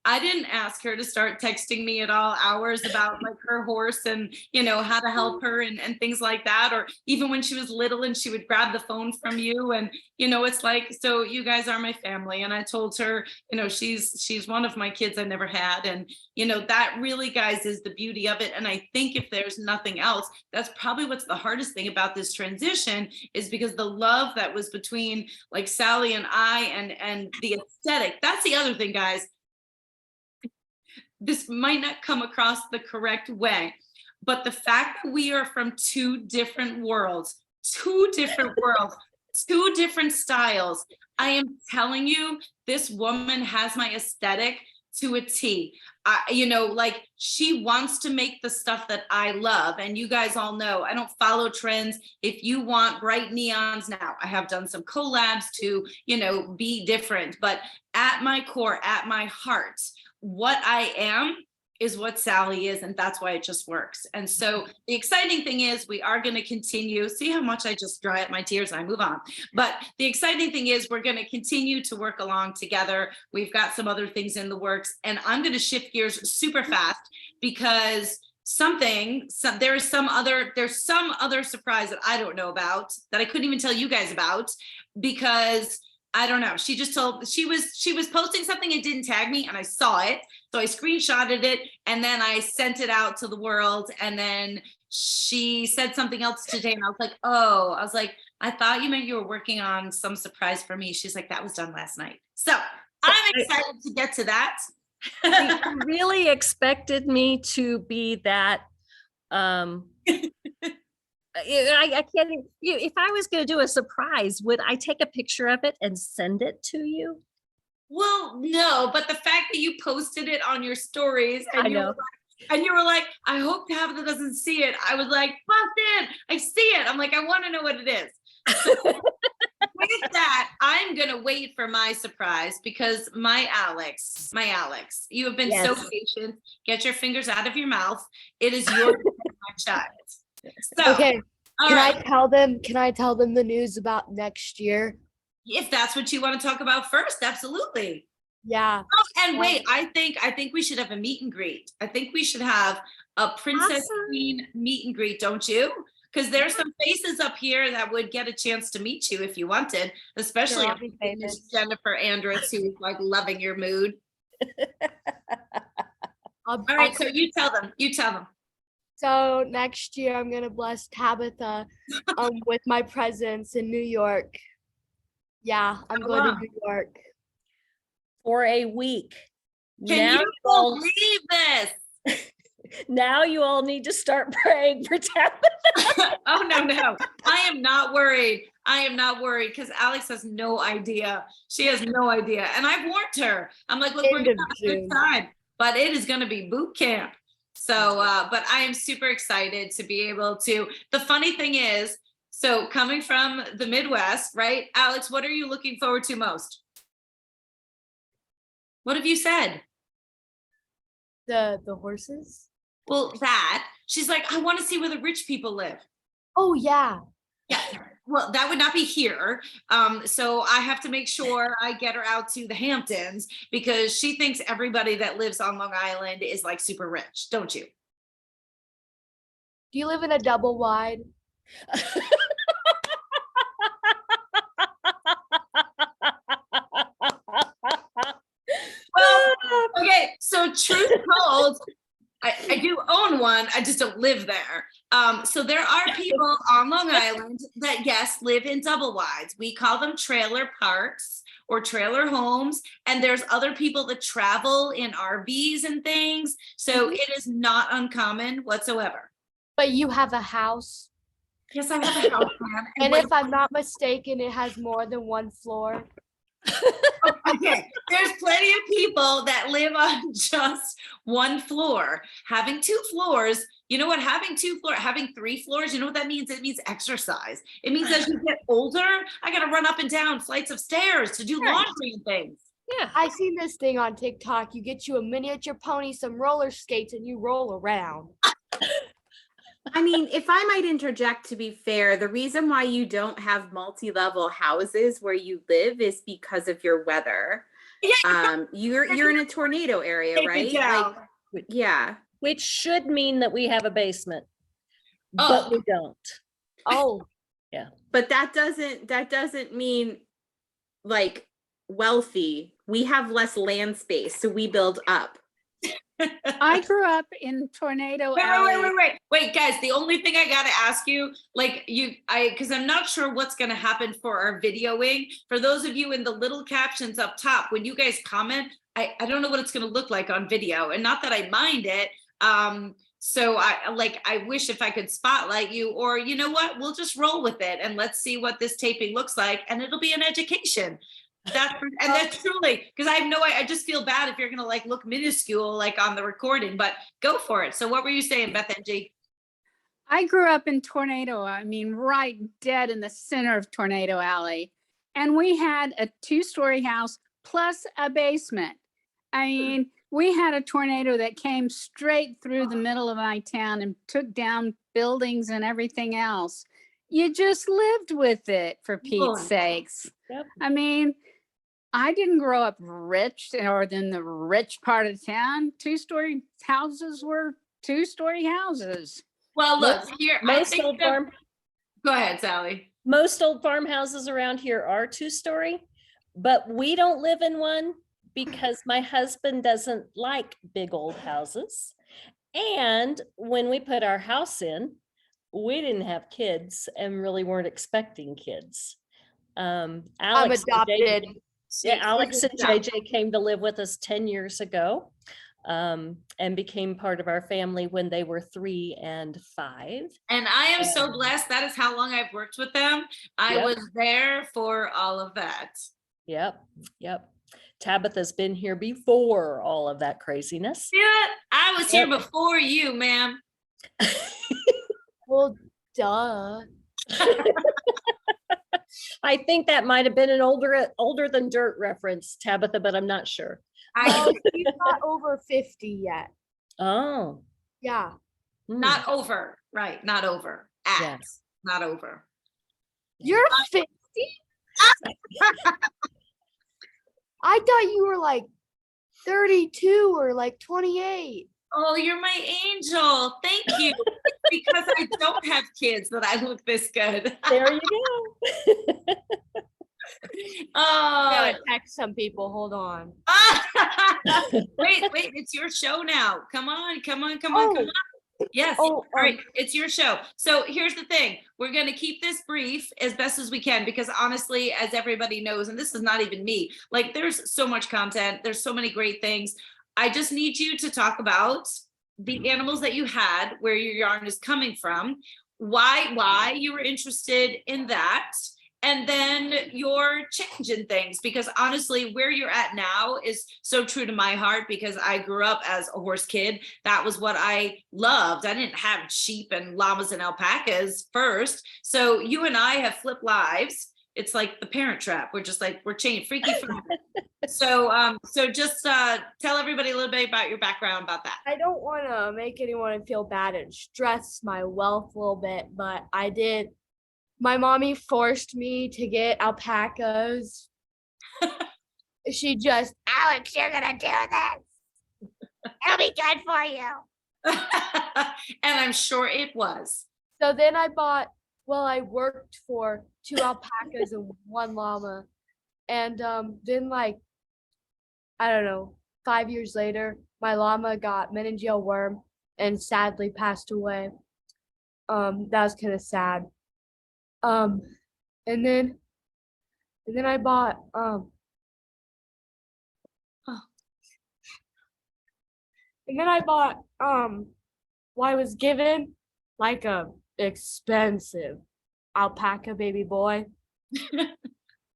[SPEAKER 1] I didn't ask her to start texting me at all hours about like her horse and, you know, how to help her and things like that. Or even when she was little and she would grab the phone from you. And, you know, it's like, so you guys are my family. And I told her, you know, she's one of my kids I never had. And, you know, that really, guys, is the beauty of it. And I think if there's nothing else, that's probably what's the hardest thing about this transition, is because the love that was between like Sally and I and the aesthetic. That's the other thing, guys. This might not come across the correct way, but the fact that we are from two different worlds, two different styles, I am telling you, this woman has my aesthetic to a T. You know, like she wants to make the stuff that I love. And you guys all know, I don't follow trends. If you want bright neons now, I have done some collabs to, you know, be different, but at my core, at my heart, what I am is what Sally is, and that's why it just works. And so the exciting thing is we are going to continue. See how much I just dry up my tears and I move on. But the exciting thing is we're going to continue to work along together. We've got some other things in the works, and I'm going to shift gears super fast because there's some other surprise that I don't know about, that I couldn't even tell you guys about, because I don't know. She was posting something and didn't tag me, and I saw it. So I screenshotted it and then I sent it out to the world. And then she said something else today and I was like, I thought you meant you were working on some surprise for me. She's like, that was done last night. So I'm excited to get to that.
[SPEAKER 2] You really expected me to be that, I can't, if I was going to do a surprise, would I take a picture of it and send it to you?
[SPEAKER 1] Well, no, but the fact that you posted it on your stories and
[SPEAKER 2] I know.
[SPEAKER 1] you were like, I hope Tabitha doesn't see it. I was like, busted, I see it. I'm like, I want to know what it is. So with that, I'm going to wait for my surprise, because my Alex, you have been so
[SPEAKER 2] Yes.
[SPEAKER 1] patient. Get your fingers out of your mouth. It is your my child. So,
[SPEAKER 3] Okay,
[SPEAKER 1] all
[SPEAKER 3] can
[SPEAKER 1] right.
[SPEAKER 3] can I tell them the news about next year?
[SPEAKER 1] If that's what you want to talk about first, absolutely.
[SPEAKER 3] Yeah.
[SPEAKER 1] Oh, and wait, I think we should have a meet and greet. I think we should have a Princess
[SPEAKER 2] Awesome.
[SPEAKER 1] Queen meet and greet, don't you? Because there's some faces up here that would get a chance to meet you if you wanted, especially
[SPEAKER 3] I'll be famous.
[SPEAKER 1] Jennifer Andrus, who's like loving your mood.
[SPEAKER 3] All
[SPEAKER 1] All right, so you tell them.
[SPEAKER 3] So next year I'm gonna bless Tabitha with my presence in New York. Yeah, I'm going to
[SPEAKER 1] wow.
[SPEAKER 3] New York.
[SPEAKER 2] For a week.
[SPEAKER 1] Can you
[SPEAKER 2] all,
[SPEAKER 1] believe this?
[SPEAKER 2] now you all need to start praying for Tabitha.
[SPEAKER 1] Oh, no. I am not worried. Because Alex has no idea. She has no idea. And I've warned her. I'm like, look, we're
[SPEAKER 3] End
[SPEAKER 1] going
[SPEAKER 3] of
[SPEAKER 1] to have a good
[SPEAKER 3] June.
[SPEAKER 1] time, but it is going to be boot camp. So, but I am super excited to be able to. The funny thing is, so coming from the Midwest, right? Alex, what are you looking forward to most? What have you said?
[SPEAKER 3] The horses?
[SPEAKER 1] Well, that. She's like, I want to see where the rich people live.
[SPEAKER 3] Oh yeah.
[SPEAKER 1] Yeah, well, that would not be here. So I have to make sure I get her out to the Hamptons, because she thinks everybody that lives on Long Island is like super rich, don't you?
[SPEAKER 3] Do you live in a double wide?
[SPEAKER 1] Well, okay, so truth told, I do own one, I just don't live there. So there are people on Long Island that, yes, live in double wides. We call them trailer parks or trailer homes. And there's other people that travel in RVs and things. So it is not uncommon whatsoever.
[SPEAKER 3] But you have a house.
[SPEAKER 1] Yes, I have a house plan.
[SPEAKER 3] And
[SPEAKER 1] what-
[SPEAKER 3] if I'm not mistaken, it has more than one floor.
[SPEAKER 1] Okay, there's plenty of people that live on just one floor. Having two floors, you know what? Having 3 floors, you know what that means? It means exercise. It means as you get older, I got to run up and down flights of stairs to do laundry and things.
[SPEAKER 2] Yeah.
[SPEAKER 3] I seen this thing on TikTok. You get you a miniature pony, some roller skates, and you roll around.
[SPEAKER 6] I mean, if I might interject, to be fair, the reason why you don't have multi-level houses where you live is because of your weather. You're in a tornado area,
[SPEAKER 1] Take it
[SPEAKER 6] right?
[SPEAKER 1] down.
[SPEAKER 6] Like, yeah.
[SPEAKER 2] Which should mean that we have a basement,
[SPEAKER 1] Oh.
[SPEAKER 2] but we don't.
[SPEAKER 3] Oh,
[SPEAKER 6] But that doesn't mean like wealthy. We have less land space, so we build up.
[SPEAKER 7] I grew up in Tornado
[SPEAKER 1] Wait,
[SPEAKER 7] Alley.
[SPEAKER 1] wait, guys, the only thing I gotta ask you, because I'm not sure what's gonna happen for our videoing. For those of you in the little captions up top, when you guys comment, I don't know what it's gonna look like on video, and not that I mind it. So I wish if I could spotlight you, or you know what, we'll just roll with it and let's see what this taping looks like, and it'll be an education. That's truly, because I just feel bad if you're gonna like look minuscule like on the recording, but go for it. So what were you saying, Beth Angie?
[SPEAKER 7] I grew up in Tornado, I mean, right dead in the center of Tornado Alley. And we had a 2-story house plus a basement. I mean, we had a tornado that came straight through the middle of my town and took down buildings and everything else. You just lived with it, for Pete's sakes.
[SPEAKER 2] Yep.
[SPEAKER 7] I mean, I didn't grow up rich or in the rich part of town. 2-story houses were 2-story houses.
[SPEAKER 1] Well, look here. Go ahead, Sally.
[SPEAKER 2] Most old farmhouses around here are 2-story, but we don't live in one because my husband doesn't like big old houses. And when we put our house in, we didn't have kids and really weren't expecting kids.
[SPEAKER 3] I'm
[SPEAKER 2] Alex and
[SPEAKER 3] adopted.
[SPEAKER 2] Alex and JJ came to live with us 10 years ago, and became part of our family when they were 3 and 5.
[SPEAKER 1] And I am so blessed. That is how long I've worked with them. I was there for all of that.
[SPEAKER 2] Yep. Tabitha's been here before all of that craziness.
[SPEAKER 1] Yeah, I was here before you, ma'am.
[SPEAKER 3] Well, duh.
[SPEAKER 2] I think that might have been an older than dirt reference, Tabitha, but I'm not sure.
[SPEAKER 3] Oh, he's not over 50 yet.
[SPEAKER 2] Oh.
[SPEAKER 3] Yeah.
[SPEAKER 1] Not over, right? Not over. At,
[SPEAKER 2] Yes.
[SPEAKER 1] not over.
[SPEAKER 3] You're 50? I thought you were like 32 or like 28.
[SPEAKER 1] Oh, you're my angel. Thank you. Because I don't have kids that I look this good.
[SPEAKER 2] There you go.
[SPEAKER 1] Oh,
[SPEAKER 3] Gotta text some people. Hold on.
[SPEAKER 1] wait, it's your show now. Come on. Yes,
[SPEAKER 3] Oh,
[SPEAKER 1] all right, it's your show. So here's the thing. We're going to keep this brief as best as we can, because honestly, as everybody knows, and this is not even me, like there's so much content. There's so many great things. I just need you to talk about the animals that you had, where your yarn is coming from, why you were interested in that, and then your change in things, because honestly, where you're at now is so true to my heart, because I grew up as a horse kid. That was what I loved. I didn't have sheep and llamas and alpacas first. So you and I have flipped lives. It's like the Parent Trap. We're just like, we're changed, freaky. So just tell everybody a little bit about your background about that.
[SPEAKER 3] I don't want to make anyone feel bad and stress my wealth a little bit, but I did. My mommy forced me to get alpacas. She just, Alex, you're gonna do this. It'll be good for you.
[SPEAKER 1] And I'm sure it was.
[SPEAKER 3] So then I worked for 2 alpacas and 1 llama. And then like, I don't know, 5 years later, my llama got meningeal worm and sadly passed away. That was kind of sad. And then I bought well, I was given like a expensive alpaca baby boy.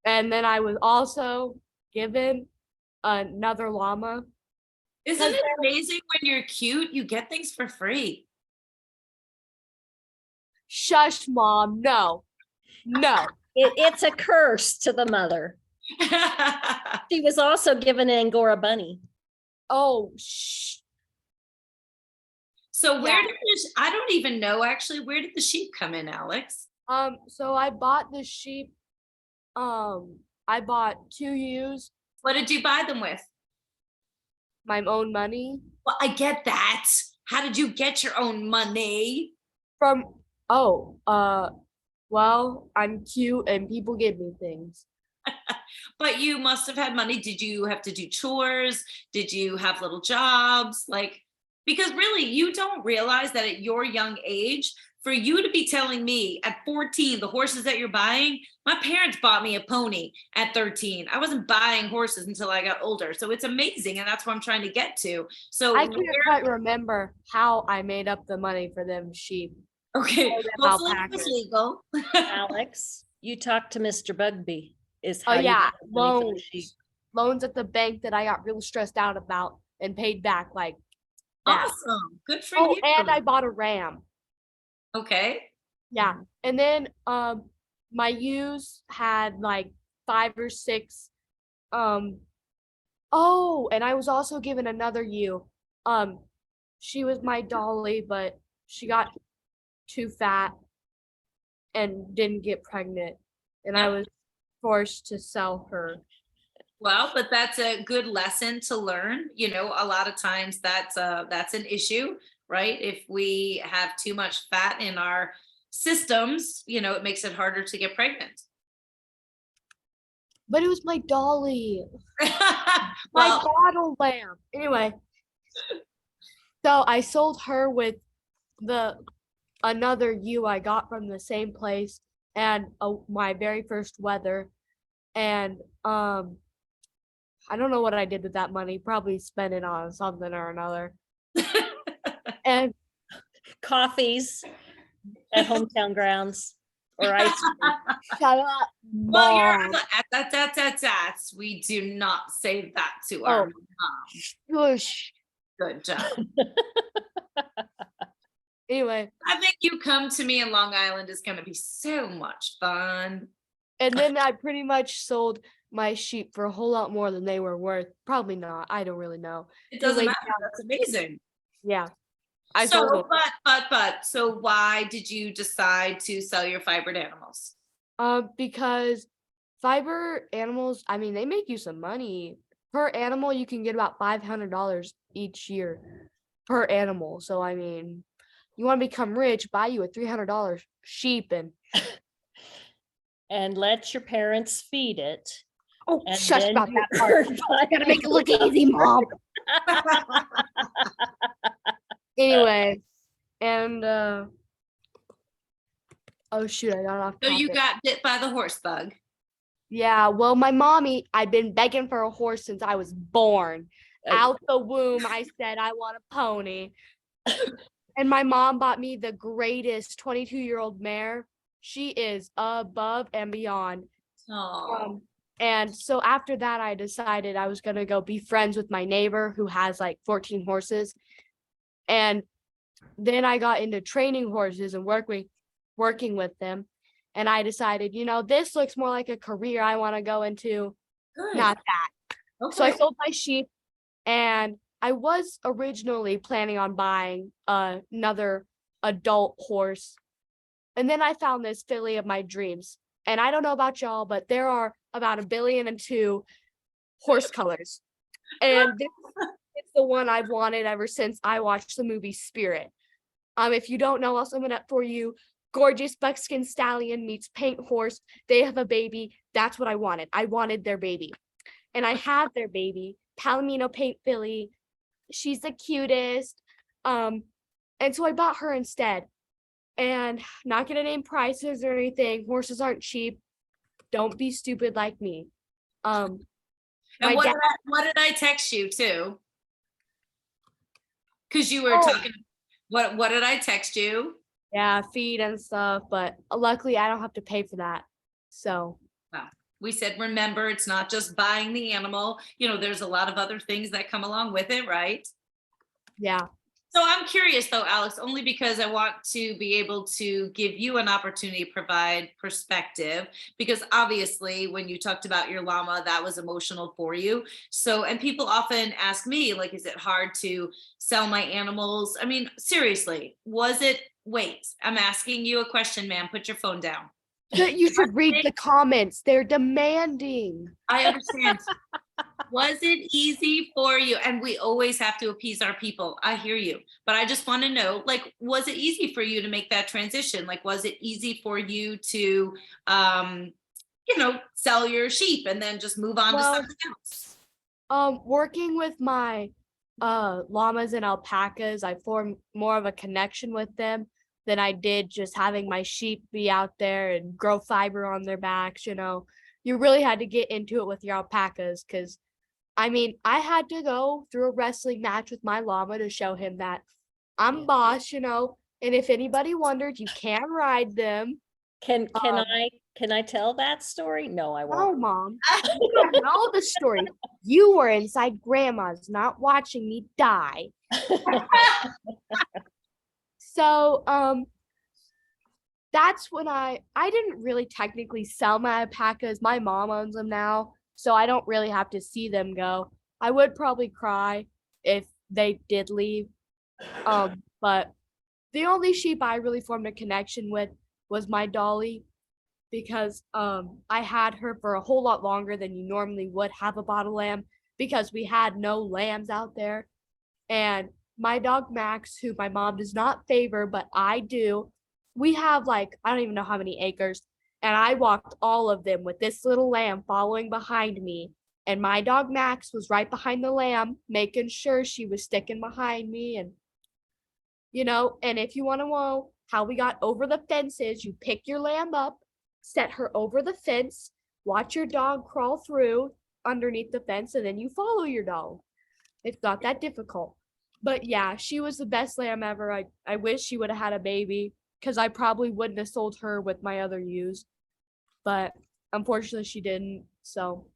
[SPEAKER 3] And then I was also given another llama.
[SPEAKER 1] Isn't it amazing when you're cute, you get things for free?
[SPEAKER 3] Shush, Mom. No.
[SPEAKER 2] It's a curse to the mother. She was also given an Angora bunny.
[SPEAKER 3] Oh, shh.
[SPEAKER 1] So where did I don't even know actually, where did the sheep come in, Alex?
[SPEAKER 3] So I bought the sheep. I bought 2 ewes
[SPEAKER 1] What did you buy them with?
[SPEAKER 3] My own money
[SPEAKER 1] Well, I get that. How did you get your own money?
[SPEAKER 3] from, well, I'm cute and people give me things.
[SPEAKER 1] But you must have had money. Did you have to do chores? Did you have little jobs? Like, because really, you don't realize that at your young age, for you to be telling me at 14, the horses that you're buying, my parents bought me a pony at 13. I wasn't buying horses until I got older. So it's amazing. And that's what I'm trying to get to. So,
[SPEAKER 3] I can't quite remember how I made up the money for them sheep.
[SPEAKER 1] okay,
[SPEAKER 3] them
[SPEAKER 1] hopefully it was
[SPEAKER 3] alpacas.
[SPEAKER 1] legal.
[SPEAKER 2] Alex, you talked to Mr. Bugby is how
[SPEAKER 3] Oh
[SPEAKER 2] you
[SPEAKER 3] yeah,
[SPEAKER 2] got the money for the
[SPEAKER 3] loans.
[SPEAKER 2] sheep.
[SPEAKER 3] Loans at the bank that I got real stressed out about and paid back like that.
[SPEAKER 1] Awesome. Good for
[SPEAKER 3] Oh,
[SPEAKER 1] you.
[SPEAKER 3] and I bought a ram.
[SPEAKER 1] Okay.
[SPEAKER 3] Yeah. And then my ewes had like 5 or 6 oh, and I was also given another ewe. She was my dolly, but she got too fat and didn't get pregnant. And I was forced to sell her.
[SPEAKER 1] Well, but that's a good lesson to learn. You know, a lot of times that's an issue, right? If we have too much fat in our systems, you know, it makes it harder to get pregnant.
[SPEAKER 3] But it was my dolly. My
[SPEAKER 1] Well,
[SPEAKER 3] bottle lamb. Anyway, so I sold her with another ewe I got from the same place and my very first wether. And I don't know what I did with that money. Probably spent it on something or another. And
[SPEAKER 2] Coffees at hometown grounds or ice cream.
[SPEAKER 3] shut up,
[SPEAKER 1] well,
[SPEAKER 3] Mom.
[SPEAKER 1] that's we do not say that to our
[SPEAKER 3] Oh.
[SPEAKER 1] mom.
[SPEAKER 3] Shush.
[SPEAKER 1] Good job.
[SPEAKER 3] Anyway,
[SPEAKER 1] I think you come to me in Long Island is going to be so much fun.
[SPEAKER 3] and then I pretty much sold my sheep for a whole lot more than they were worth. Probably not. I don't really know.
[SPEAKER 1] It doesn't
[SPEAKER 3] lady
[SPEAKER 1] matter. That's amazing.
[SPEAKER 3] Yeah. I sold
[SPEAKER 1] So,
[SPEAKER 3] it.
[SPEAKER 1] but, so why did you decide to sell your fibered animals?
[SPEAKER 3] Because fiber animals, I mean, they make you some money. Per animal, you can get about $500 each year per animal. So, I mean, you want to become rich, buy you a $300 sheep
[SPEAKER 2] And let your parents feed it.
[SPEAKER 3] oh,
[SPEAKER 2] And
[SPEAKER 3] shush
[SPEAKER 2] then
[SPEAKER 3] about
[SPEAKER 2] you
[SPEAKER 3] that part.
[SPEAKER 2] earn
[SPEAKER 3] Gotta make it look easy, Mom. Anyway, and oh shoot, I got off
[SPEAKER 1] So you
[SPEAKER 3] topic.
[SPEAKER 1] got bit by the horse bug.
[SPEAKER 3] Yeah, well, my mommy, I've been begging for a horse since I was born. Out the womb, I said I want a pony. And my mom bought me the greatest 22-year-old mare. She is above and beyond.
[SPEAKER 1] Oh,
[SPEAKER 3] And so after that, I decided I was gonna go be friends with my neighbor who has like 14 horses. And then I got into training horses and working with them. And I decided, you know, this looks more like a career I want to go into,
[SPEAKER 1] good.
[SPEAKER 3] not that.
[SPEAKER 1] Okay.
[SPEAKER 3] So I sold my sheep, and I was originally planning on buying another adult horse. And then I found this filly of my dreams. And I don't know about y'all, but there are about 1.2 billion horse colors. And this is the one I've wanted ever since I watched the movie Spirit. If you don't know, I'll sum it up for you. Gorgeous buckskin stallion meets paint horse. They have a baby. That's what I wanted. I wanted their baby. And I have their baby, Palomino paint filly. She's the cutest. And so I bought her instead. And not gonna name prices or anything. Horses aren't cheap. Don't be stupid like me.
[SPEAKER 1] And
[SPEAKER 3] my
[SPEAKER 1] what
[SPEAKER 3] dad-
[SPEAKER 1] did I text you too? Because you were
[SPEAKER 3] Oh.
[SPEAKER 1] talking. What did I text you?
[SPEAKER 3] Yeah, feed and stuff, but luckily I don't have to pay for that. So
[SPEAKER 1] We said, remember, it's not just buying the animal. You know, there's a lot of other things that come along with it, right?
[SPEAKER 3] yeah.
[SPEAKER 1] So I'm curious though, Alex, only because I want to be able to give you an opportunity to provide perspective, because obviously when you talked about your llama, that was emotional for you. So, and people often ask me, like, is it hard to sell my animals? I mean, seriously, wait, I'm asking you a question, ma'am, put your phone down.
[SPEAKER 3] You should read the comments. They're demanding.
[SPEAKER 1] I understand. Was it easy for you? And we always have to appease our people. I hear you. But I just want to know, like, was it easy for you to make that transition? Like, was it easy for you to, sell your sheep and then just move on to
[SPEAKER 3] Well,
[SPEAKER 1] something else?
[SPEAKER 3] Working with my llamas and alpacas, I formed more of a connection with them than I did just having my sheep be out there and grow fiber on their backs. You really had to get into it with your alpacas because I had to go through a wrestling match with my llama to show him that I'm boss, and if anybody wondered, you can ride them.
[SPEAKER 2] Can
[SPEAKER 3] Um,
[SPEAKER 2] I tell that story? No, I
[SPEAKER 3] No,
[SPEAKER 2] won't.
[SPEAKER 3] Mom. You don't know the story. You were inside Grandma's, not watching me die. So, that's when I didn't really technically sell my alpacas. My mom owns them now, so I don't really have to see them go. I would probably cry if they did leave. But the only sheep I really formed a connection with was my Dolly because I had her for a whole lot longer than you normally would have a bottle lamb because we had no lambs out there. And my dog Max, who my mom does not favor, but I do, we have like, I don't even know how many acres. And I walked all of them with this little lamb following behind me. And my dog Max was right behind the lamb, making sure she was sticking behind me. And, and if you want to know how we got over the fences, you pick your lamb up, set her over the fence, watch your dog crawl through underneath the fence, and then you follow your dog. It's not that difficult. But yeah, she was the best lamb ever. I wish she would have had a baby because I probably wouldn't have sold her with my other ewes. But unfortunately, she didn't. So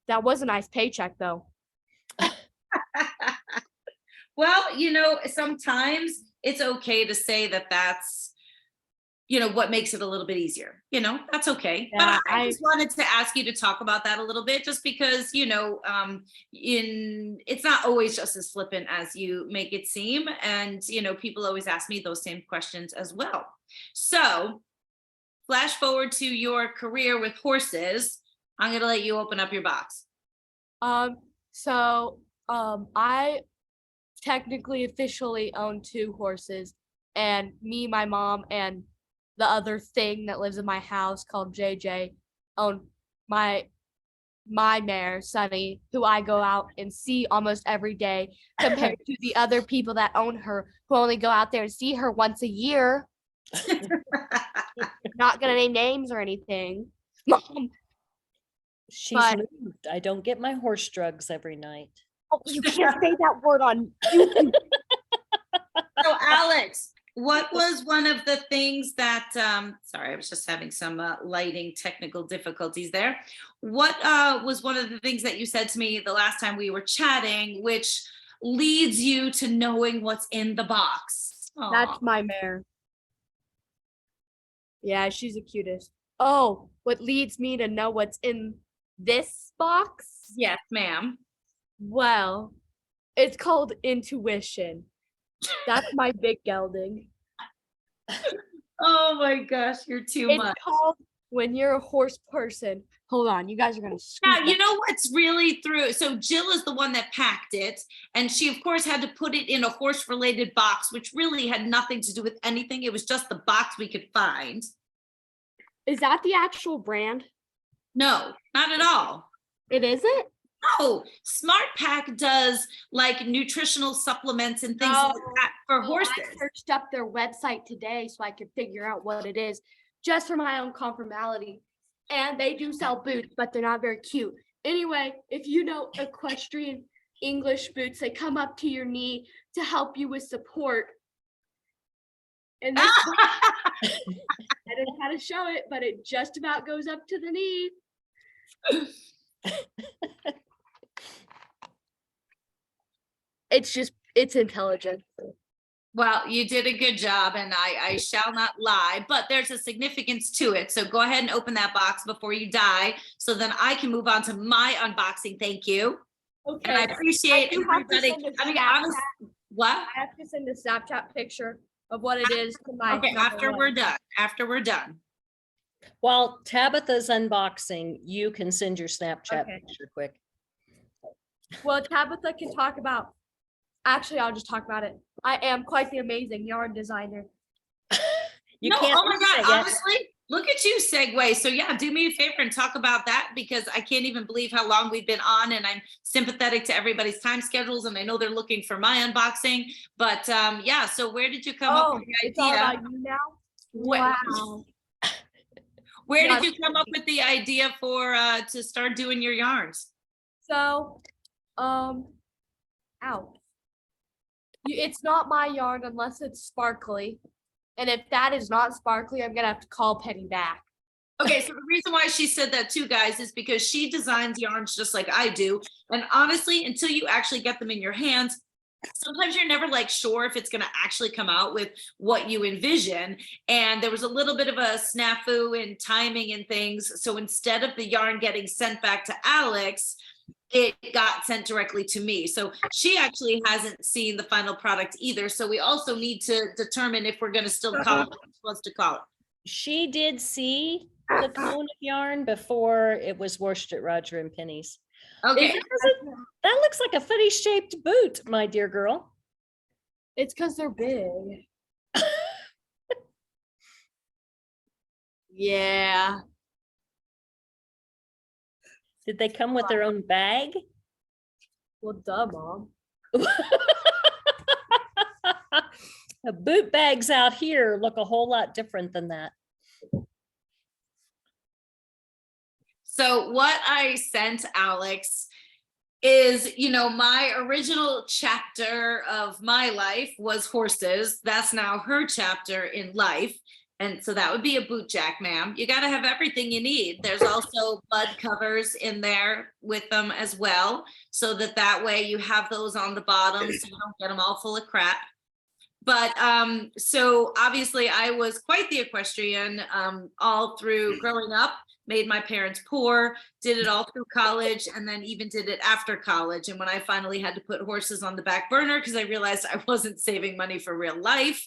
[SPEAKER 3] that was a nice paycheck, though.
[SPEAKER 1] Well, sometimes it's okay to say that that's, what makes it a little bit easier, that's okay.
[SPEAKER 3] Yeah,
[SPEAKER 1] But I just wanted to ask you to talk about that a little bit, just because, it's not always just as flippant as you make it seem. And, people always ask me those same questions as well. So flash forward to your career with horses. I'm going to let you open up your box.
[SPEAKER 3] I technically officially own 2 horses, and me, my mom, and the other thing that lives in my house called JJ own my mare, Sunny, who I go out and see almost every day compared to the other people that own her who only go out there and see her once a year. Not gonna name names or anything. Mom,
[SPEAKER 2] She's
[SPEAKER 3] But-
[SPEAKER 2] moved. I don't get my horse drugs every night.
[SPEAKER 3] you can't say that word on YouTube.
[SPEAKER 1] So Alex, what was one of the things that, sorry, I was just having some lighting technical difficulties there. What was one of the things that you said to me the last time we were chatting, which leads you to knowing what's in the box? Aw.
[SPEAKER 3] That's my mare. Yeah, she's the cutest. Oh, what leads me to know what's in this box?
[SPEAKER 1] Yes, ma'am.
[SPEAKER 3] Well, it's called intuition. That's my big gelding.
[SPEAKER 1] Oh my gosh, you're too
[SPEAKER 3] It's
[SPEAKER 1] much.
[SPEAKER 3] called when you're a horse person. Hold on, you guys are gonna
[SPEAKER 1] Now,
[SPEAKER 3] scoop
[SPEAKER 1] you
[SPEAKER 3] that.
[SPEAKER 1] know what's really through? So Jill is the one that packed it, and she, of course, had to put it in a horse-related box, which really had nothing to do with anything. It was just the box we could find.
[SPEAKER 3] Is that the actual brand?
[SPEAKER 1] No, not at all.
[SPEAKER 3] It isn't?
[SPEAKER 1] No, Smart Pack does like nutritional supplements and things like
[SPEAKER 3] Oh,
[SPEAKER 1] that for
[SPEAKER 3] Oh,
[SPEAKER 1] horses.
[SPEAKER 3] I searched up their website today so I could figure out what it is, just for my own conformality. And they do sell boots, but they're not very cute. Anyway, if you know equestrian English boots, they come up to your knee to help you with support. And this I don't know how to show it, but it just about goes up to the knee. It's intelligent.
[SPEAKER 1] Well, you did a good job, and I shall not lie, but there's a significance to it. So go ahead and open that box before you die, so then I can move on to my unboxing. Thank you. And I
[SPEAKER 3] Okay.
[SPEAKER 1] appreciate
[SPEAKER 3] I do have to
[SPEAKER 1] everybody.
[SPEAKER 3] send a
[SPEAKER 1] I mean,
[SPEAKER 3] Snapchat.
[SPEAKER 1] honest, what?
[SPEAKER 3] I have to send a Snapchat picture of what it is to my.
[SPEAKER 1] Okay,
[SPEAKER 3] number
[SPEAKER 1] after we're
[SPEAKER 3] one.
[SPEAKER 1] done, after we're done.
[SPEAKER 2] While Tabitha's unboxing, you can send your Snapchat
[SPEAKER 3] Okay.
[SPEAKER 2] picture quick.
[SPEAKER 3] Well, Tabitha can talk about, actually, I'll just talk about it. I am quite the amazing yarn designer.
[SPEAKER 2] You
[SPEAKER 1] No,
[SPEAKER 2] can't
[SPEAKER 1] oh my
[SPEAKER 2] do that
[SPEAKER 1] God,
[SPEAKER 2] yet.
[SPEAKER 1] honestly, look at you segue. So yeah, do me a favor and talk about that because I can't even believe how long we've been on and I'm sympathetic to everybody's time schedules and I know they're looking for my unboxing. But yeah, so where did you come up
[SPEAKER 3] Oh,
[SPEAKER 1] with the
[SPEAKER 3] it's all
[SPEAKER 1] idea?
[SPEAKER 3] about you now?
[SPEAKER 1] Where-
[SPEAKER 3] Wow.
[SPEAKER 1] Where
[SPEAKER 3] Yeah.
[SPEAKER 1] did you come up with the idea for to start doing your yarns?
[SPEAKER 3] So, ow. It's not my yarn unless it's sparkly. And if that is not sparkly, I'm gonna have to call Penny back.
[SPEAKER 1] Okay, so the reason why she said that too, guys, is because she designs yarns just like I do. And honestly, until you actually get them in your hands, sometimes you're never like sure if it's going to actually come out with what you envision. And there was a little bit of a snafu in timing and things. So instead of the yarn getting sent back to Alex, it got sent directly to me. So she actually hasn't seen the final product either. So we also need to determine if we're going to still call it what she wants to call it.
[SPEAKER 2] She did see the cone of yarn before it was washed at Roger and Penny's.
[SPEAKER 1] Okay.
[SPEAKER 2] Is it 'cause that looks like a funny shaped boot, my dear girl.
[SPEAKER 3] It's because they're big. Yeah.
[SPEAKER 2] Did they come with their own bag?
[SPEAKER 3] Well, duh, Mom.
[SPEAKER 2] The boot bags out here look a whole lot different than that.
[SPEAKER 1] So what I sent Alex is, you know, my original chapter of my life was horses. That's now her chapter in life. And so that would be a boot jack, ma'am. You got to have everything you need. There's also mud covers in there with them as well. So that way you have those on the bottom so you don't get them all full of crap. But so obviously I was quite the equestrian all through growing up, made my parents poor, did it all through college, and then even did it after college. And when I finally had to put horses on the back burner because I realized I wasn't saving money for real life,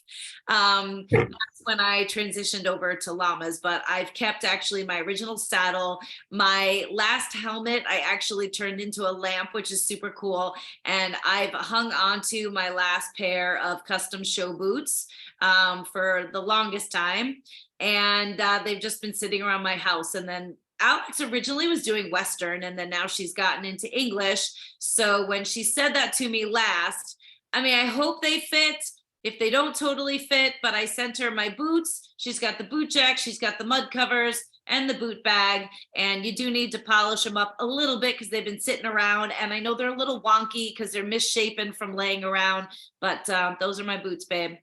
[SPEAKER 1] that's when I transitioned over to llamas. But I've kept actually my original saddle. My last helmet, I actually turned into a lamp, which is super cool. And I've hung on to my last pair of custom show boots for the longest time. And they've just been sitting around my house. And then Alex originally was doing Western, and then now she's gotten into English. So when she said that to me last, I mean, I hope they fit. If they don't totally fit, but I sent her my boots. She's got the boot jack, she's got the mud covers and the boot bag. And you do need to polish them up a little bit because they've been sitting around. And I know they're a little wonky because they're misshapen from laying around. But those are my boots, babe.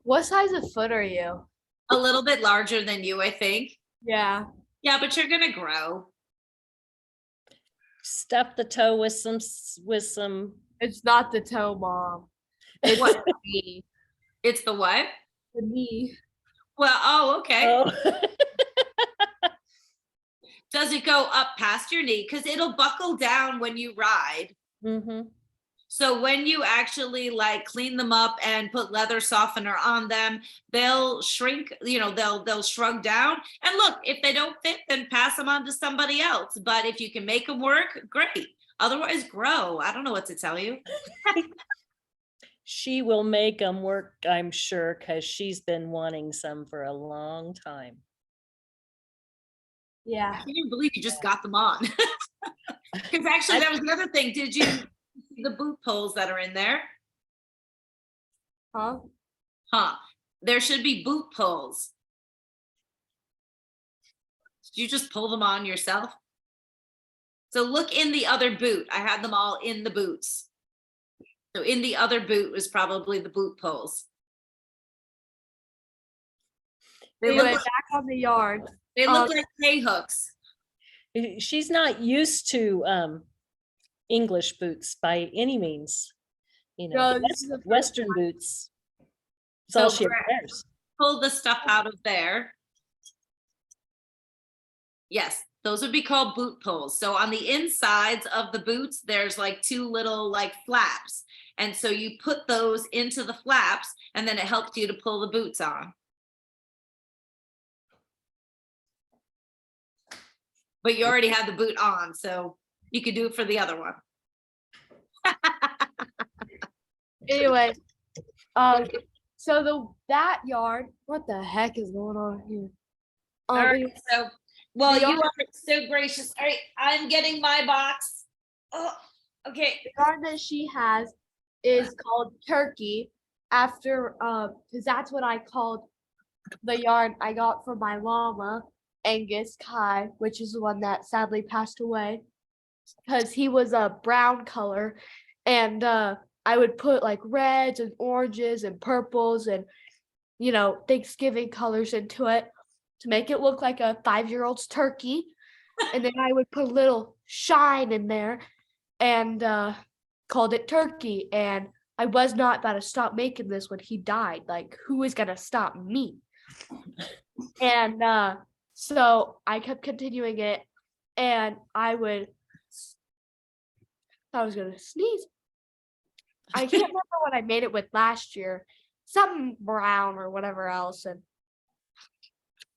[SPEAKER 3] What size of foot are you?
[SPEAKER 1] A little bit larger than you, I think.
[SPEAKER 3] Yeah.
[SPEAKER 1] Yeah, but you're gonna grow.
[SPEAKER 2] Stuff the toe with some.
[SPEAKER 3] It's not the toe, Mom. It's
[SPEAKER 1] What?
[SPEAKER 3] the knee.
[SPEAKER 1] It's the what?
[SPEAKER 3] The knee.
[SPEAKER 1] Well, oh, okay.
[SPEAKER 2] Oh.
[SPEAKER 1] Does it go up past your knee? Because it'll buckle down when you ride.
[SPEAKER 2] Mhm.
[SPEAKER 1] So when you actually like clean them up and put leather softener on them, they'll shrink, you know, they'll shrug down. And look, if they don't fit, then pass them on to somebody else. But if you can make them work, great. Otherwise, grow. I don't know what to tell you.
[SPEAKER 2] She will make them work, I'm sure, because she's been wanting some for a long time.
[SPEAKER 3] Yeah.
[SPEAKER 1] I can't even believe you just got them on. Because actually, that was the other thing. Did you see the boot poles that are in there?
[SPEAKER 3] Huh?
[SPEAKER 1] Huh. There should be boot poles. Did you just pull them on yourself? So look in the other boot. I had them all in the boots. So in the other boot was probably the boot poles. They
[SPEAKER 3] Anyway,
[SPEAKER 1] look like,
[SPEAKER 3] back on the yard.
[SPEAKER 1] they look like hay hooks.
[SPEAKER 2] She's not used to English boots by any means. You know,
[SPEAKER 3] No,
[SPEAKER 2] the
[SPEAKER 3] this is the first
[SPEAKER 2] Western boots. It's all
[SPEAKER 1] So
[SPEAKER 2] she
[SPEAKER 1] Brett-
[SPEAKER 2] wears.
[SPEAKER 1] Pull the stuff out of there. Yes, those would be called boot poles. So on the insides of the boots, there's like two little like flaps. And so you put those into the flaps and then it helps you to pull the boots on. But you already had the boot on, so you could do it for the other one.
[SPEAKER 3] Anyway, so that yard, what the heck is going on here?
[SPEAKER 1] All right,
[SPEAKER 3] Anyway,
[SPEAKER 1] so, well,
[SPEAKER 3] The
[SPEAKER 1] you are so gracious. All right, I'm getting my box. Oh, okay.
[SPEAKER 3] the yard that she has is called Turkey after, because that's what I called the yard I got from my llama, Angus Kai, which is the one that sadly passed away, because he was a brown color, and I would put like reds and oranges and purples and Thanksgiving colors into it to make it look like a 5-year-old's turkey. And then I would put a little shine in there and called it Turkey. And I was not about to stop making this when he died. Like, who is gonna stop me? And so I kept continuing it, and I was gonna sneeze. I can't remember what I made it with last year. Something brown or whatever else. And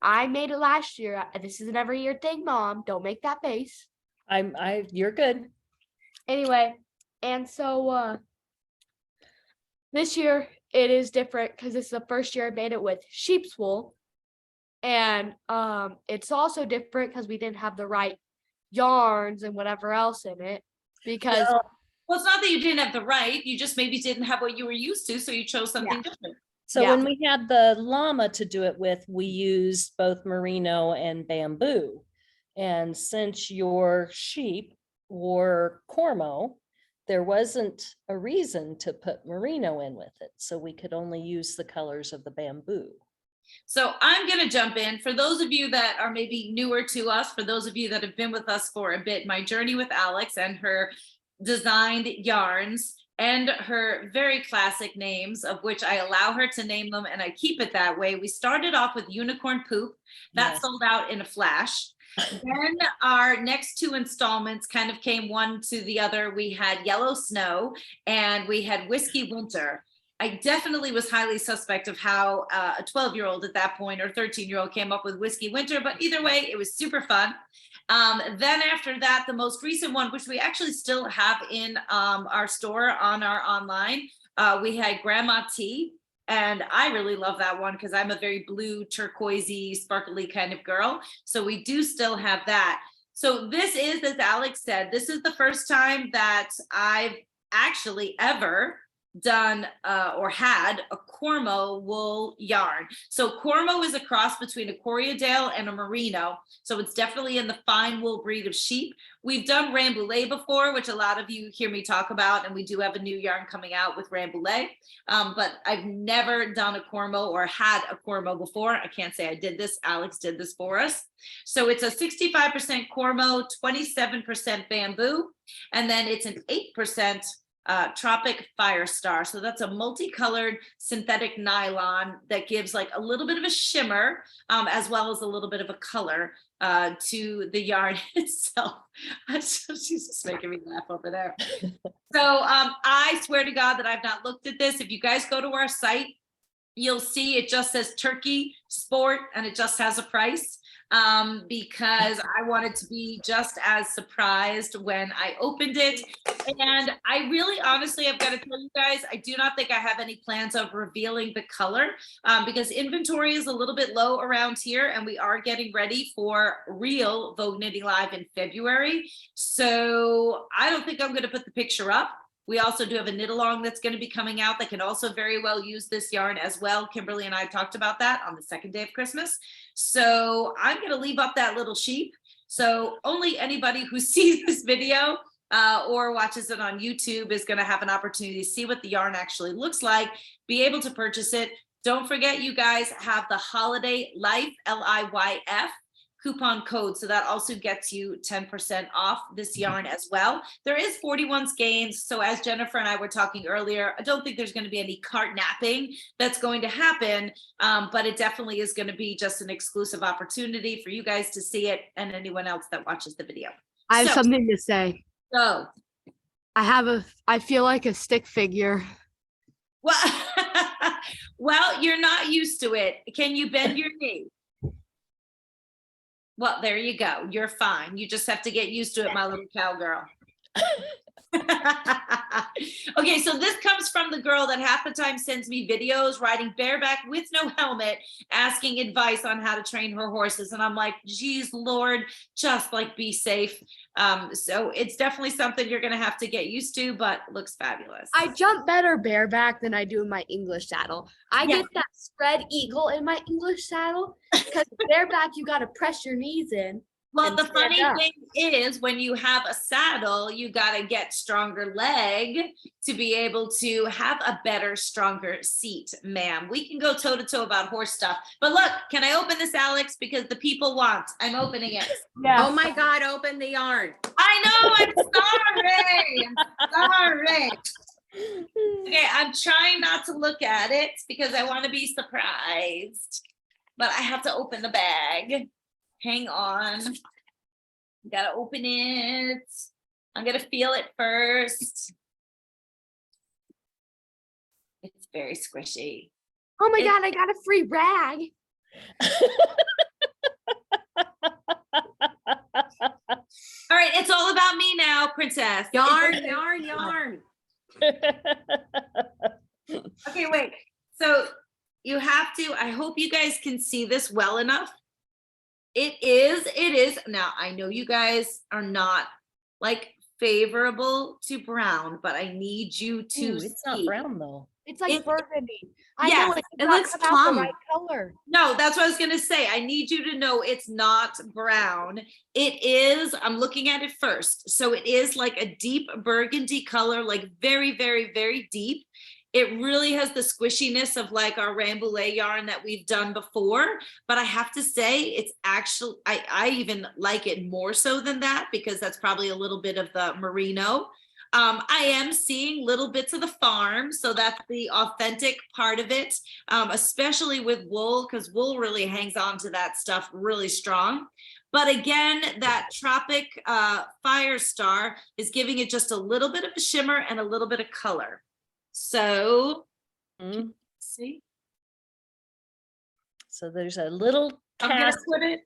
[SPEAKER 3] I made it last year. This is an every year thing, Mom. Don't make that face.
[SPEAKER 2] You're good.
[SPEAKER 3] Anyway, and so this year it is different because this is the first year I made it with sheep's wool. And it's also different because we didn't have the right yarns and whatever else in it. Because
[SPEAKER 1] Well, it's not that you didn't have the right, you just maybe didn't have what you were used to, so you chose something different.
[SPEAKER 2] So
[SPEAKER 3] Yeah.
[SPEAKER 2] when we had the llama to do it with, we used both merino and bamboo. And since your sheep wore cormo, there wasn't a reason to put merino in with it. So we could only use the colors of the bamboo.
[SPEAKER 1] So I'm going to jump in. For those of you that are maybe newer to us, for those of you that have been with us for a bit, my journey with Alex and her designed yarns and her very classic names, of which I allow her to name them and I keep it that way. We started off with Unicorn Poop. That
[SPEAKER 2] Yes.
[SPEAKER 1] sold out in a flash. Then our next two installments kind of came one to the other. We had Yellow Snow and we had Whiskey Winter. I definitely was highly suspect of how a 12-year-old at that point or 13-year-old came up with Whiskey Winter, but either way, it was super fun. Then after that, the most recent one, which we actually still have in our store on our online, we had Grandma Tea. And I really love that one because I'm a very blue, turquoisey, sparkly kind of girl. So we do still have that. So this is, as Alex said, this is the first time that I've actually ever done or had a Cormo wool yarn. So Cormo is a cross between a Corriedale and a Merino. So it's definitely in the fine wool breed of sheep. We've done Rambouillet before, which a lot of you hear me talk about, and we do have a new yarn coming out with Rambouillet. But I've never done a Cormo or had a Cormo before. I can't say I did this. Alex did this for us. So it's a 65% Cormo, 27% bamboo, and then it's an 8% Tropic Firestar. So that's a multicolored synthetic nylon that gives like a little bit of a shimmer as well as a little bit of a color to the yarn itself. She's just making me laugh over there. So I swear to God that I've not looked at this. If you guys go to our site, you'll see it just says Turkey Sport and it just has a price. Because I wanted to be just as surprised when I opened it. And I really, honestly, I've got to tell you guys, I do not think I have any plans of revealing the color because inventory is a little bit low around here and we are getting ready for real Vogue Knitting Live in February. So I don't think I'm going to put the picture up. We also do have a knit along that's going to be coming out that can also very well use this yarn as well. Kimberly and I talked about that on the second day of Christmas. So I'm going to leave up that little sheep. So only anybody who sees this video or watches it on YouTube is going to have an opportunity to see what the yarn actually looks like, be able to purchase it. Don't forget, you guys have the Holiday Life, LIYF. Coupon code, so that also gets you 10% off this yarn as well. There is 41 skeins, so as Jennifer and I were talking earlier, I don't think there's going to be any cart napping that's going to happen, but it definitely is going to be just an exclusive opportunity for you guys to see it and anyone else that watches the video.
[SPEAKER 3] I have
[SPEAKER 1] So-
[SPEAKER 3] something to say.
[SPEAKER 1] So,
[SPEAKER 3] I feel like a stick figure.
[SPEAKER 1] well, well, you're not used to it. Can you bend your knee? Well, there you go. You're fine. You just have to get used to it, my little cowgirl. Okay, so this comes from the girl that half the time sends me videos riding bareback with no helmet, asking advice on how to train her horses. And I'm like, geez, Lord, just like be safe. So it's definitely something you're gonna have to get used to, but looks fabulous.
[SPEAKER 3] I jump better bareback than I do in my English saddle. I
[SPEAKER 1] Yeah.
[SPEAKER 3] get that spread eagle in my English saddle because bareback you got to press your knees in.
[SPEAKER 1] Well,
[SPEAKER 3] and
[SPEAKER 1] the
[SPEAKER 3] stand
[SPEAKER 1] funny
[SPEAKER 3] up.
[SPEAKER 1] thing is when you have a saddle, you gotta get stronger leg to be able to have a better, stronger seat, ma'am. We can go toe to toe about horse stuff. But look, can I open this, Alex? Because the people want. I'm opening it.
[SPEAKER 6] Oh my God, open the yarn.
[SPEAKER 1] I know, I'm sorry. Okay, I'm trying not to look at it because I want to be surprised. But I have to open the bag. Hang on. Gotta open it. I'm gonna feel it first. It's very squishy.
[SPEAKER 3] Oh my
[SPEAKER 1] It-
[SPEAKER 3] God, I got a free rag.
[SPEAKER 1] All right, it's all about me now, princess.
[SPEAKER 6] Yarn, yarn, yarn.
[SPEAKER 1] Okay, wait. So you have to, I hope you guys can see this well enough. It is. Now, I know you guys are not like favorable to brown, but I need you to
[SPEAKER 2] Ooh, it's not
[SPEAKER 1] see.
[SPEAKER 2] brown though.
[SPEAKER 3] It's like
[SPEAKER 1] It-
[SPEAKER 3] burgundy. I
[SPEAKER 1] Yes,
[SPEAKER 3] know it,
[SPEAKER 6] it
[SPEAKER 3] did not
[SPEAKER 6] looks
[SPEAKER 3] come out
[SPEAKER 6] plum.
[SPEAKER 3] the right color.
[SPEAKER 1] No, that's what I was gonna say. I need you to know it's not brown. It is, I'm looking at it first. So it is like a deep burgundy color, like very, very, very deep. It really has the squishiness of like our Rambouillet yarn that we've done before, but I have to say it's actually, I even like it more so than that because that's probably a little bit of the merino. I am seeing little bits of the farm, so that's the authentic part of it, especially with wool, because wool really hangs on to that stuff really strong. But again, that Tropic Firestar is giving it just a little bit of a shimmer and a little bit of color. So,
[SPEAKER 2] Mm,
[SPEAKER 1] see,
[SPEAKER 2] So there's a little cast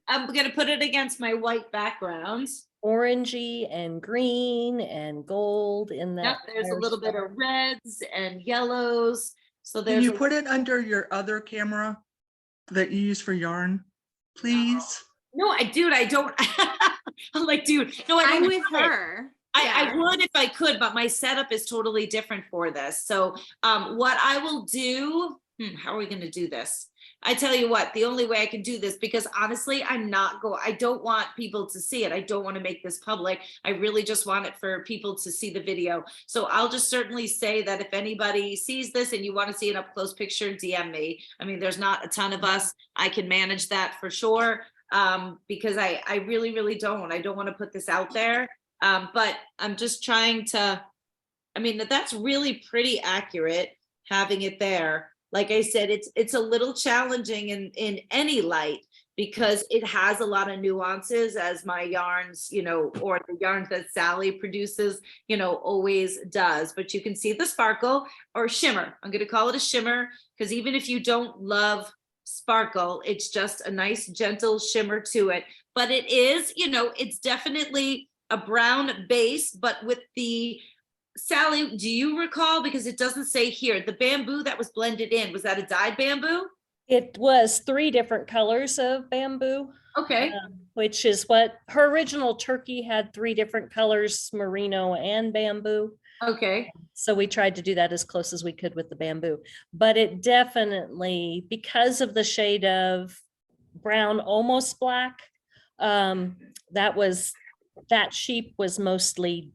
[SPEAKER 1] I'm gonna put it against my white background.
[SPEAKER 2] orangey and green and gold in
[SPEAKER 1] Yep,
[SPEAKER 2] that.
[SPEAKER 1] there's a little bit
[SPEAKER 2] Firestar.
[SPEAKER 1] of reds and yellows. So
[SPEAKER 8] Can
[SPEAKER 1] there's
[SPEAKER 8] you
[SPEAKER 1] a-
[SPEAKER 8] put it under your other camera that you use for yarn, please?
[SPEAKER 1] no, I don't. I'm like, dude, no, I
[SPEAKER 6] I'm
[SPEAKER 1] don't
[SPEAKER 6] with
[SPEAKER 1] have it.
[SPEAKER 6] her.
[SPEAKER 1] I
[SPEAKER 6] Yeah.
[SPEAKER 1] would if I could, but my setup is totally different for this. So what I will do, how are we gonna do this? I tell you what, the only way I can do this, because honestly, I don't want people to see it. I don't want to make this public. I really just want it for people to see the video. So I'll just certainly say that if anybody sees this and you want to see an up close picture, DM me. I mean, there's not a ton of us. I can manage that for sure. Because I really, really don't. I don't want to put this out there. But I'm just trying to, I mean, that's really pretty accurate having it there. Like I said, it's a little challenging in any light because it has a lot of nuances as my yarns, or the yarns that Sally produces, always does. But you can see the sparkle or shimmer. I'm going to call it a shimmer because even if you don't love sparkle, it's just a nice gentle shimmer to it. But it is, it's definitely a brown base, but with the, Sally, do you recall, because it doesn't say here, the bamboo that was blended in, was that a dyed bamboo?
[SPEAKER 2] It was 3 different colors of bamboo,
[SPEAKER 1] Okay,
[SPEAKER 2] which is what her original turkey had 3 different colors, merino and bamboo.
[SPEAKER 1] okay,
[SPEAKER 2] So we tried to do that as close as we could with the bamboo, but it definitely, because of the shade of brown, almost black, that sheep was mostly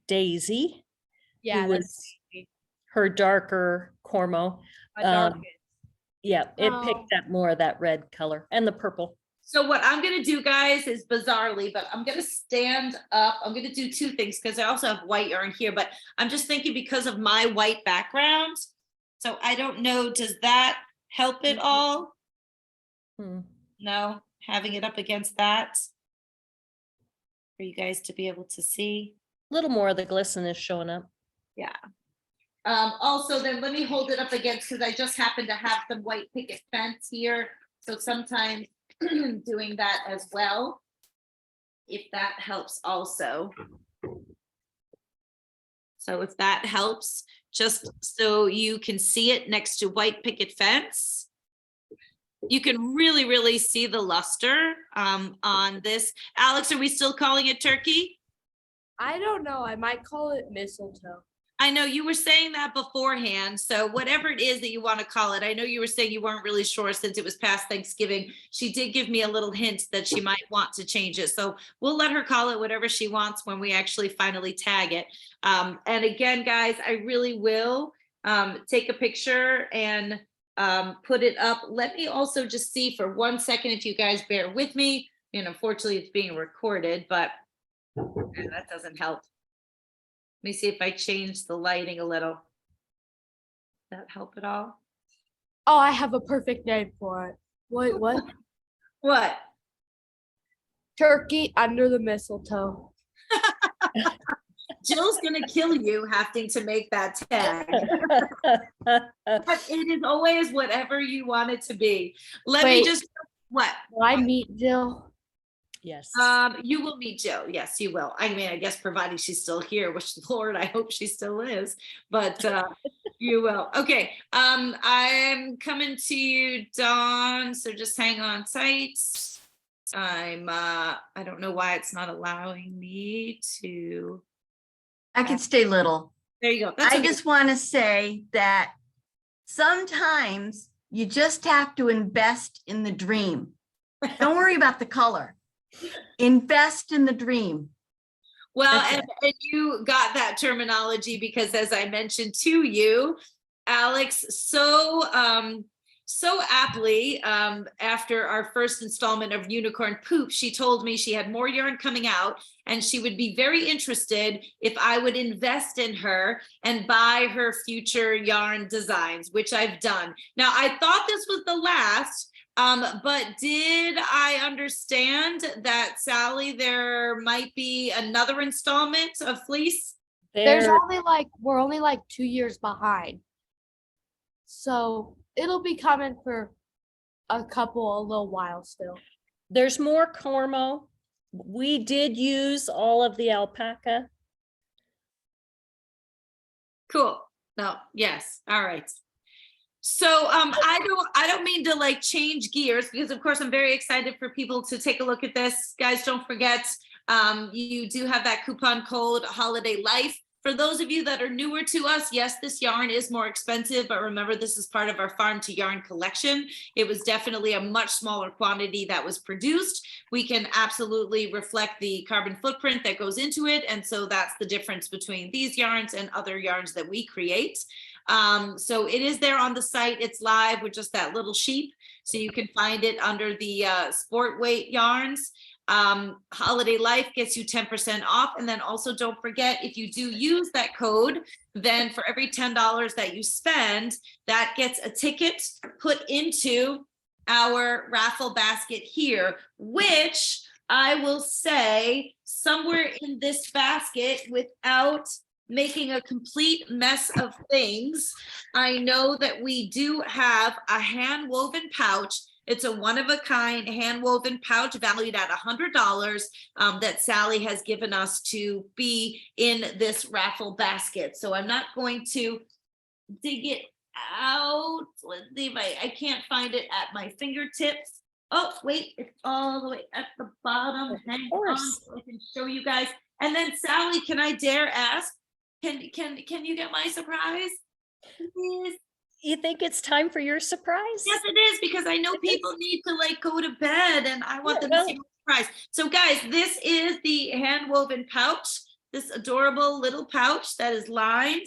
[SPEAKER 2] Daisy,
[SPEAKER 3] Yeah,
[SPEAKER 2] who
[SPEAKER 3] that's
[SPEAKER 2] was her darker Cormo.
[SPEAKER 3] my darkest.
[SPEAKER 2] Yeah, it
[SPEAKER 3] Oh.
[SPEAKER 2] picked up more of that red color and the purple.
[SPEAKER 1] so what I'm gonna do, guys, is bizarrely, but I'm gonna stand up, I'm gonna do 2 things, because I also have white yarn here, but I'm just thinking because of my white background, so I don't know, does that help at all?
[SPEAKER 2] Hmm.
[SPEAKER 1] No, having it up against that? For you guys to be able to see.
[SPEAKER 2] Little more of the glisten is showing up.
[SPEAKER 1] Also, then let me hold it up against, because I just happen to have some white picket fence here. So sometimes doing that as well, if that helps also. So if that helps, just so you can see it next to white picket fence. You can really, really see the luster on this. Alex, are we still calling it turkey?
[SPEAKER 3] I don't know. I might call it mistletoe.
[SPEAKER 1] I know you were saying that beforehand, so whatever it is that you want to call it, I know you were saying you weren't really sure since it was past Thanksgiving. She did give me a little hint that she might want to change it, so we'll let her call it whatever she wants when we actually finally tag it. And again, guys, I really will take a picture and put it up. Let me also just see for 1 second, if you guys bear with me, and unfortunately it's being recorded, but that doesn't help. Let me see if I change the lighting a little. Does that help at all?
[SPEAKER 3] Oh, I have a perfect name for it. What?
[SPEAKER 1] What?
[SPEAKER 3] Turkey under the mistletoe.
[SPEAKER 1] Jill's gonna kill you having to make that tag. But it is always whatever you want it to be. Let me
[SPEAKER 3] Wait.
[SPEAKER 1] just, what?
[SPEAKER 3] Will I meet Jill?
[SPEAKER 2] Yes.
[SPEAKER 1] You will meet Jill. Yes, you will. I mean, I guess providing she's still here, which Lord, I hope she still is, but you will. Okay. I'm coming to you, Dawn. So just hang on tight. I don't know why it's not allowing me to.
[SPEAKER 5] I can stay little.
[SPEAKER 1] There you go. That's
[SPEAKER 5] I
[SPEAKER 1] okay.
[SPEAKER 5] just want to say that sometimes you just have to invest in the dream. Don't worry about the color. Invest in the dream.
[SPEAKER 1] Well,
[SPEAKER 5] That's
[SPEAKER 1] and you got that terminology because as I mentioned to you, Alex, so aptly, after our first installment of Unicorn Poop, she told me she had more yarn coming out and she would be very interested if I would invest in her and buy her future yarn designs, which I've done. Now, I thought this was the last, but did I there's that, Sally, there might be another installment of Fleece?
[SPEAKER 2] There,
[SPEAKER 3] We're only like 2 years behind. So it'll be coming for a little while still.
[SPEAKER 2] there's more Cormo. We did use all of the alpaca.
[SPEAKER 1] Cool. No, yes. All right. So I don't mean to like change gears because of course I'm very excited for people to take a look at this. Guys, don't forget, you do have that coupon code Holiday Life. For those of you that are newer to us, yes, this yarn is more expensive, but remember this is part of our farm to yarn collection. It was definitely a much smaller quantity that was produced. We can absolutely reflect the carbon footprint that goes into it. And so that's the difference between these yarns and other yarns that we create. So it is there on the site. It's live with just that little sheep. So you can find it under the sport weight yarns. Holiday Life gets you 10% off. And then also don't forget, if you do use that code, then for every $10 that you spend, that gets a ticket put into our raffle basket here, which I will say somewhere in this basket, without making a complete mess of things, I know that we do have a hand woven pouch. It's a one-of-a-kind hand woven pouch valued at $100 that Sally has given us to be in this raffle basket. So I'm not going to dig it out. Let's see if I can't find it at my fingertips. Oh, wait, it's all the way at the bottom. Hang on so I can show you guys. And then Sally, can I dare ask, can you get my surprise? Please?
[SPEAKER 2] You think it's time for your surprise?
[SPEAKER 1] Yes, it is, because I know people need to like go to bed and I want them to see my surprise. So guys, this is the hand woven pouch, this adorable little pouch that is lined,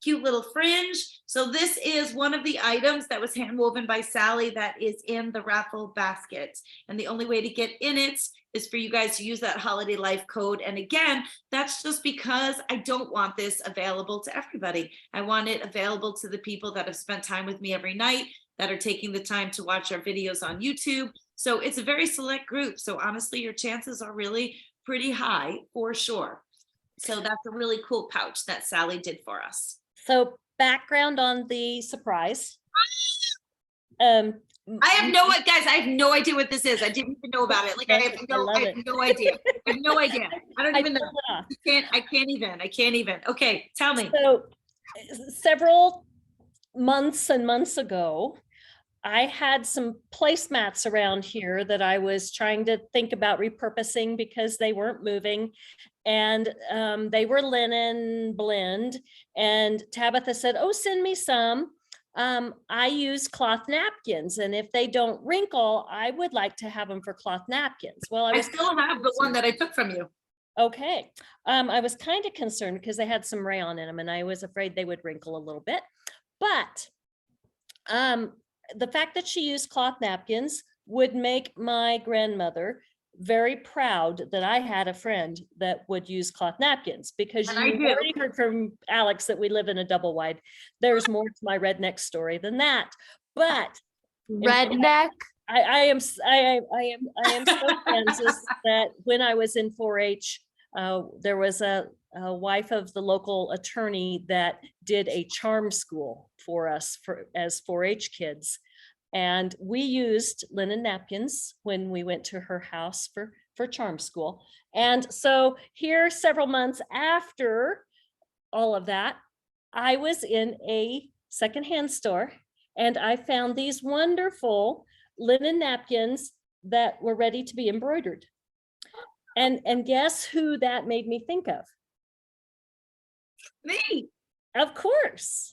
[SPEAKER 1] cute little fringe. So this is one of the items that was hand woven by Sally that is in the raffle basket. And the only way to get in it is for you guys to use that Holiday Life code. And again, that's just because I don't want this available to everybody. I want it available to the people that have spent time with me every night, that are taking the time to watch our videos on YouTube. So it's a very select group. So honestly, your chances are really pretty high for sure. So that's a really cool pouch that Sally did for us.
[SPEAKER 2] So background on the surprise.
[SPEAKER 1] I have no idea what this is. I didn't even know about it. Like I have
[SPEAKER 2] love it.
[SPEAKER 1] no idea. I have no idea. I don't
[SPEAKER 2] I
[SPEAKER 1] even know.
[SPEAKER 2] pulled it off.
[SPEAKER 1] I can't even. Okay, tell me.
[SPEAKER 2] So several months and months ago, I had some placemats around here that I was trying to think about repurposing because they weren't moving. And they were linen blend. And Tabitha said, oh, send me some. I use cloth napkins. And if they don't wrinkle, I would like to have them for cloth napkins. Well, I
[SPEAKER 1] I
[SPEAKER 2] was
[SPEAKER 1] still have the one that I took from you.
[SPEAKER 2] okay. I was kind of concerned because they had some rayon in them and I was afraid they would wrinkle a little bit. But the fact that she used cloth napkins would make my grandmother very proud that I had a friend that would use cloth napkins, because
[SPEAKER 1] And I
[SPEAKER 2] you
[SPEAKER 1] do.
[SPEAKER 2] already heard from Alex that we live in a double wide. There's more to my redneck story than that. But
[SPEAKER 3] Redneck.
[SPEAKER 2] I am so Kansas that when I was in 4-H, there was a wife of the local attorney that did a charm school for us as 4-H kids. And we used linen napkins when we went to her house for charm school. And so here, several months after all of that, I was in a secondhand store and I found these wonderful linen napkins that were ready to be embroidered. And guess who that made me think of?
[SPEAKER 1] Me.
[SPEAKER 2] Of course.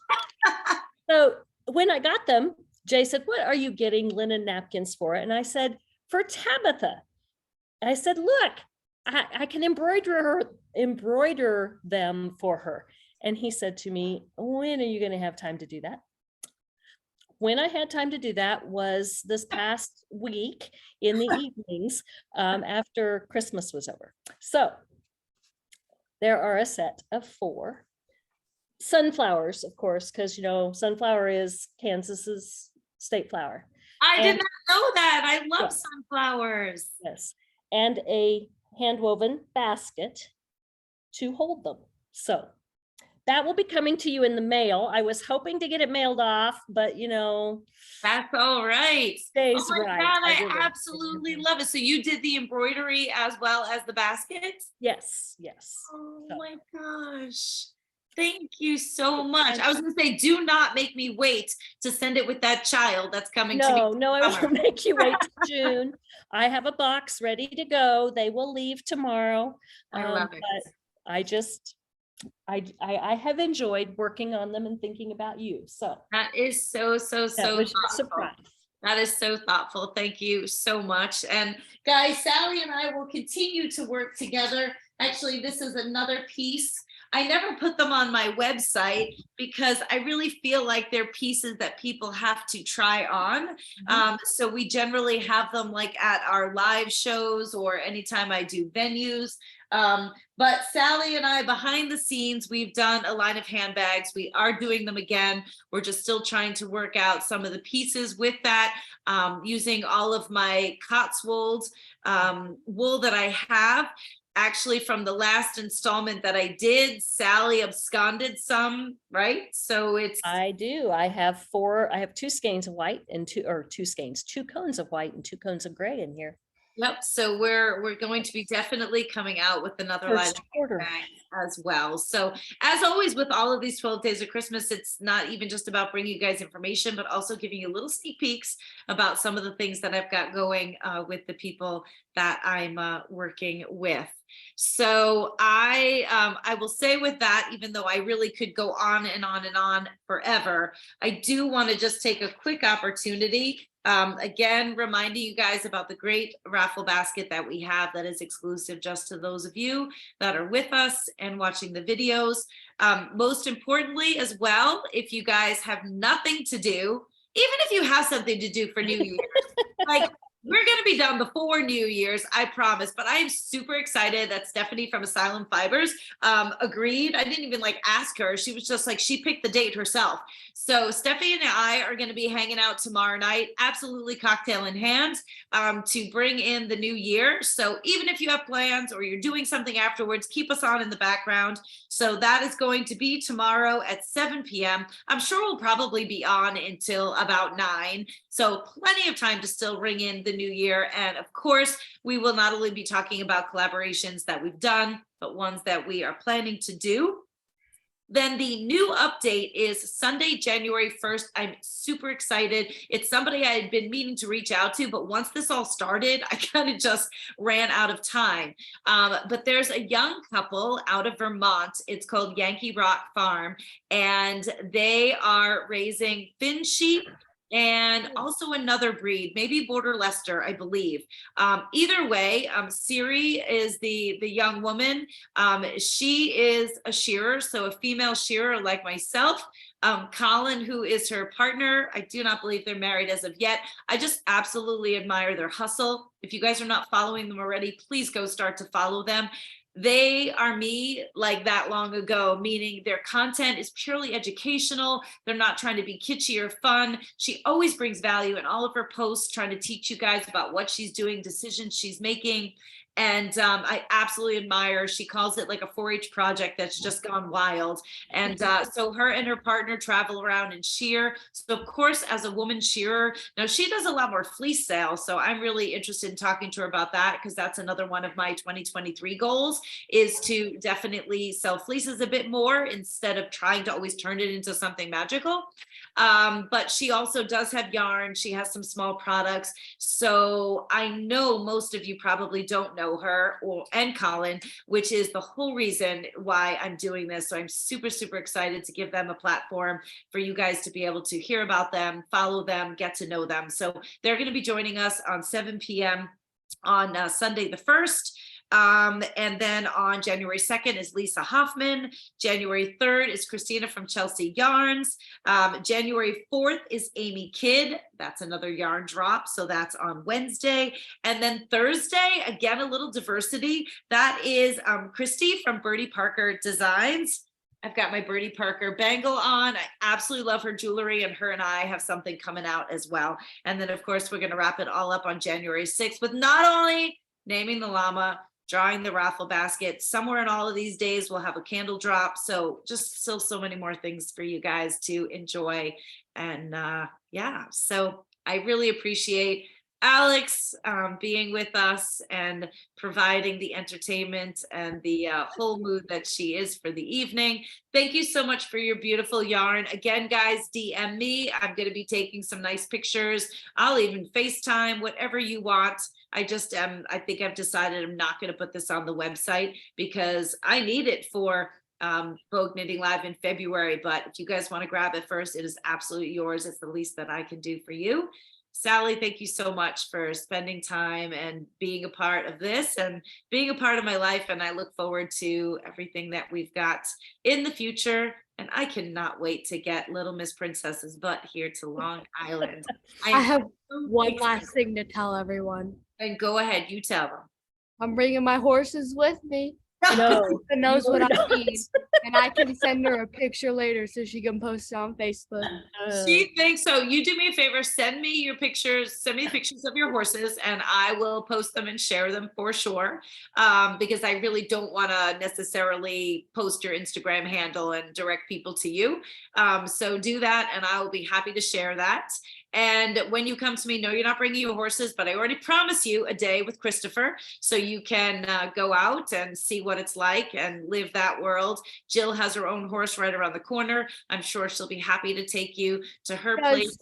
[SPEAKER 2] So when I got them, Jay said, what are you getting linen napkins for? And I said, for Tabitha. And I said, look, I can embroider them for her. And he said to me, when are you going to have time to do that? When I had time to do that was this past week in the evenings after Christmas was over. So there are a set of 4 sunflowers, of course, because, you know, sunflower is Kansas's state flower.
[SPEAKER 1] I did
[SPEAKER 2] And-
[SPEAKER 1] not know that. I love
[SPEAKER 2] Yes.
[SPEAKER 1] sunflowers.
[SPEAKER 2] Yes, and a hand woven basket to hold them. So that will be coming to you in the mail. I was hoping to get it mailed off, but you know,
[SPEAKER 1] That's all right.
[SPEAKER 2] days
[SPEAKER 1] Oh my
[SPEAKER 2] right.
[SPEAKER 1] God, I
[SPEAKER 2] did it.
[SPEAKER 1] absolutely love it. So you did the embroidery as well as the baskets?
[SPEAKER 2] Yes, yes.
[SPEAKER 1] Oh
[SPEAKER 2] So-
[SPEAKER 1] my gosh. Thank you so much. I was gonna say, do not make me wait to send it with that child that's coming to me.
[SPEAKER 2] No, I
[SPEAKER 1] summer.
[SPEAKER 2] won't make you wait till June. I have a box ready to go. They will leave tomorrow.
[SPEAKER 1] I love it.
[SPEAKER 2] But I have enjoyed working on them and thinking about you. So
[SPEAKER 1] That is so
[SPEAKER 2] that
[SPEAKER 1] so
[SPEAKER 2] was your
[SPEAKER 1] thoughtful.
[SPEAKER 2] surprise.
[SPEAKER 1] That is so thoughtful. Thank you so much. And guys, Sally and I will continue to work together. Actually, this is another piece. I never put them on my website because I really feel like they're pieces that people have to try on. So we generally have them like at our live shows or anytime I do venues. But Sally and I, behind the scenes, we've done a line of handbags. We are doing them again. We're just still trying to work out some of the pieces with that, using all of my Cotswolds wool that I have. Actually, from the last installment that I did, Sally absconded some, right? So it's
[SPEAKER 2] I do. I have 2 skeins of white and 2 cones of white and 2 cones of gray in here.
[SPEAKER 1] yep. So we're going to be definitely coming out with another line
[SPEAKER 2] First
[SPEAKER 1] of
[SPEAKER 2] quarter.
[SPEAKER 1] bags as well. So as always with all of these 12 days of Christmas, it's not even just about bringing you guys information, but also giving you little sneak peeks about some of the things that I've got going with the people that I'm working with. So I will say with that, even though I really could go on and on and on forever, I do want to just take a quick opportunity. Again, reminding you guys about the great raffle basket that we have that is exclusive just to those of you that are with us and watching the videos. Most importantly as well, if you guys have nothing to do, even if you have something to do for New Year's, like We're gonna be done before New Year's, I promise, but I am super excited that Stephanie from Asylum Fibers agreed. I didn't even like ask her. She was just like, she picked the date herself. So Stephanie and I are gonna be hanging out tomorrow night, absolutely cocktail in hand, to bring in the new year. So even if you have plans or you're doing something afterwards, keep us on in the background. So that is going to be tomorrow at 7 p.m. I'm sure we'll probably be on until about 9. So plenty of time to still ring in the new year. And of course, we will not only be talking about collaborations that we've done, but ones that we are planning to do. Then the new update is Sunday, January 1st. I'm super excited. It's somebody I had been meaning to reach out to, but once this all started, I kind of just ran out of time. But there's a young couple out of Vermont. It's called Yankee Rock Farm, and they are raising Finn sheep and also another breed, maybe Border Leicester, I believe. Either way, Siri is the young woman. She is a shearer, so a female shearer like myself. Colin, who is her partner, I do not believe they're married as of yet. I just absolutely admire their hustle. If you guys are not following them already, please go start to follow them. They are me like that long ago, meaning their content is purely educational. They're not trying to be kitschy or fun. She always brings value in all of her posts, trying to teach you guys about what she's doing, decisions she's making. And I absolutely admire. She calls it like a 4-H project that's just gone wild. And so her and her partner travel around and shear. So of course, as a woman shearer, now she does a lot more fleece sales. So I'm really interested in talking to her about that, because that's another one of my 2023 goals, is to definitely sell fleeces a bit more instead of trying to always turn it into something magical. But she also does have yarn. She has some small products. So I know most of you probably don't know her and Colin, which is the whole reason why I'm doing this. So I'm super, super excited to give them a platform for you guys to be able to hear about them, follow them, get to know them. So they're going to be joining us on 7 p.m. on Sunday the 1st. And then on January 2nd is Lisa Hoffman. January 3rd is Christina from Chelsea Yarns. January 4th is Amy Kidd. That's another yarn drop. So that's on Wednesday. And then Thursday, again, a little diversity. That is Christy from Birdie Parker Designs. I've got my Birdie Parker bangle on. I absolutely love her jewelry, and her and I have something coming out as well. And then of course, we're going to wrap it all up on January 6th with not only naming the llama, drawing the raffle basket. Somewhere in all of these days, we'll have a candle drop. So just still so many more things for you guys to enjoy. And yeah, so I really appreciate Alex being with us and providing the entertainment and the whole mood that she is for the evening. Thank you so much for your beautiful yarn. Again, guys, DM me. I'm going to be taking some nice pictures. I'll even FaceTime, whatever you want. I think I've decided I'm not going to put this on the website because I need it for Vogue Knitting Live in February. But if you guys want to grab it first, it is absolutely yours. It's the least that I can do for you. Sally, thank you so much for spending time and being a part of this and being a part of my life. And I look forward to everything that we've got in the future. And I cannot wait to get Little Miss Princess's butt here to Long Island.
[SPEAKER 3] I have one last thing to tell everyone.
[SPEAKER 1] And go ahead, you tell them.
[SPEAKER 3] I'm bringing my horses with me.
[SPEAKER 2] No.
[SPEAKER 3] Lisa knows what I
[SPEAKER 2] No.
[SPEAKER 3] need, and I can send her a picture later so she can post it on Facebook.
[SPEAKER 1] She thinks so. You do me a favor, send me your pictures, send me pictures of your horses, and I will post them and share them for sure. Because I really don't want to necessarily post your Instagram handle and direct people to you. So do that, and I will be happy to share that. And when you come to me, no, you're not bringing your horses, but I already promise you a day with Christopher, so you can go out and see what it's like and live that world. Jill has her own horse right around the corner. I'm sure she'll be happy to take you to her place.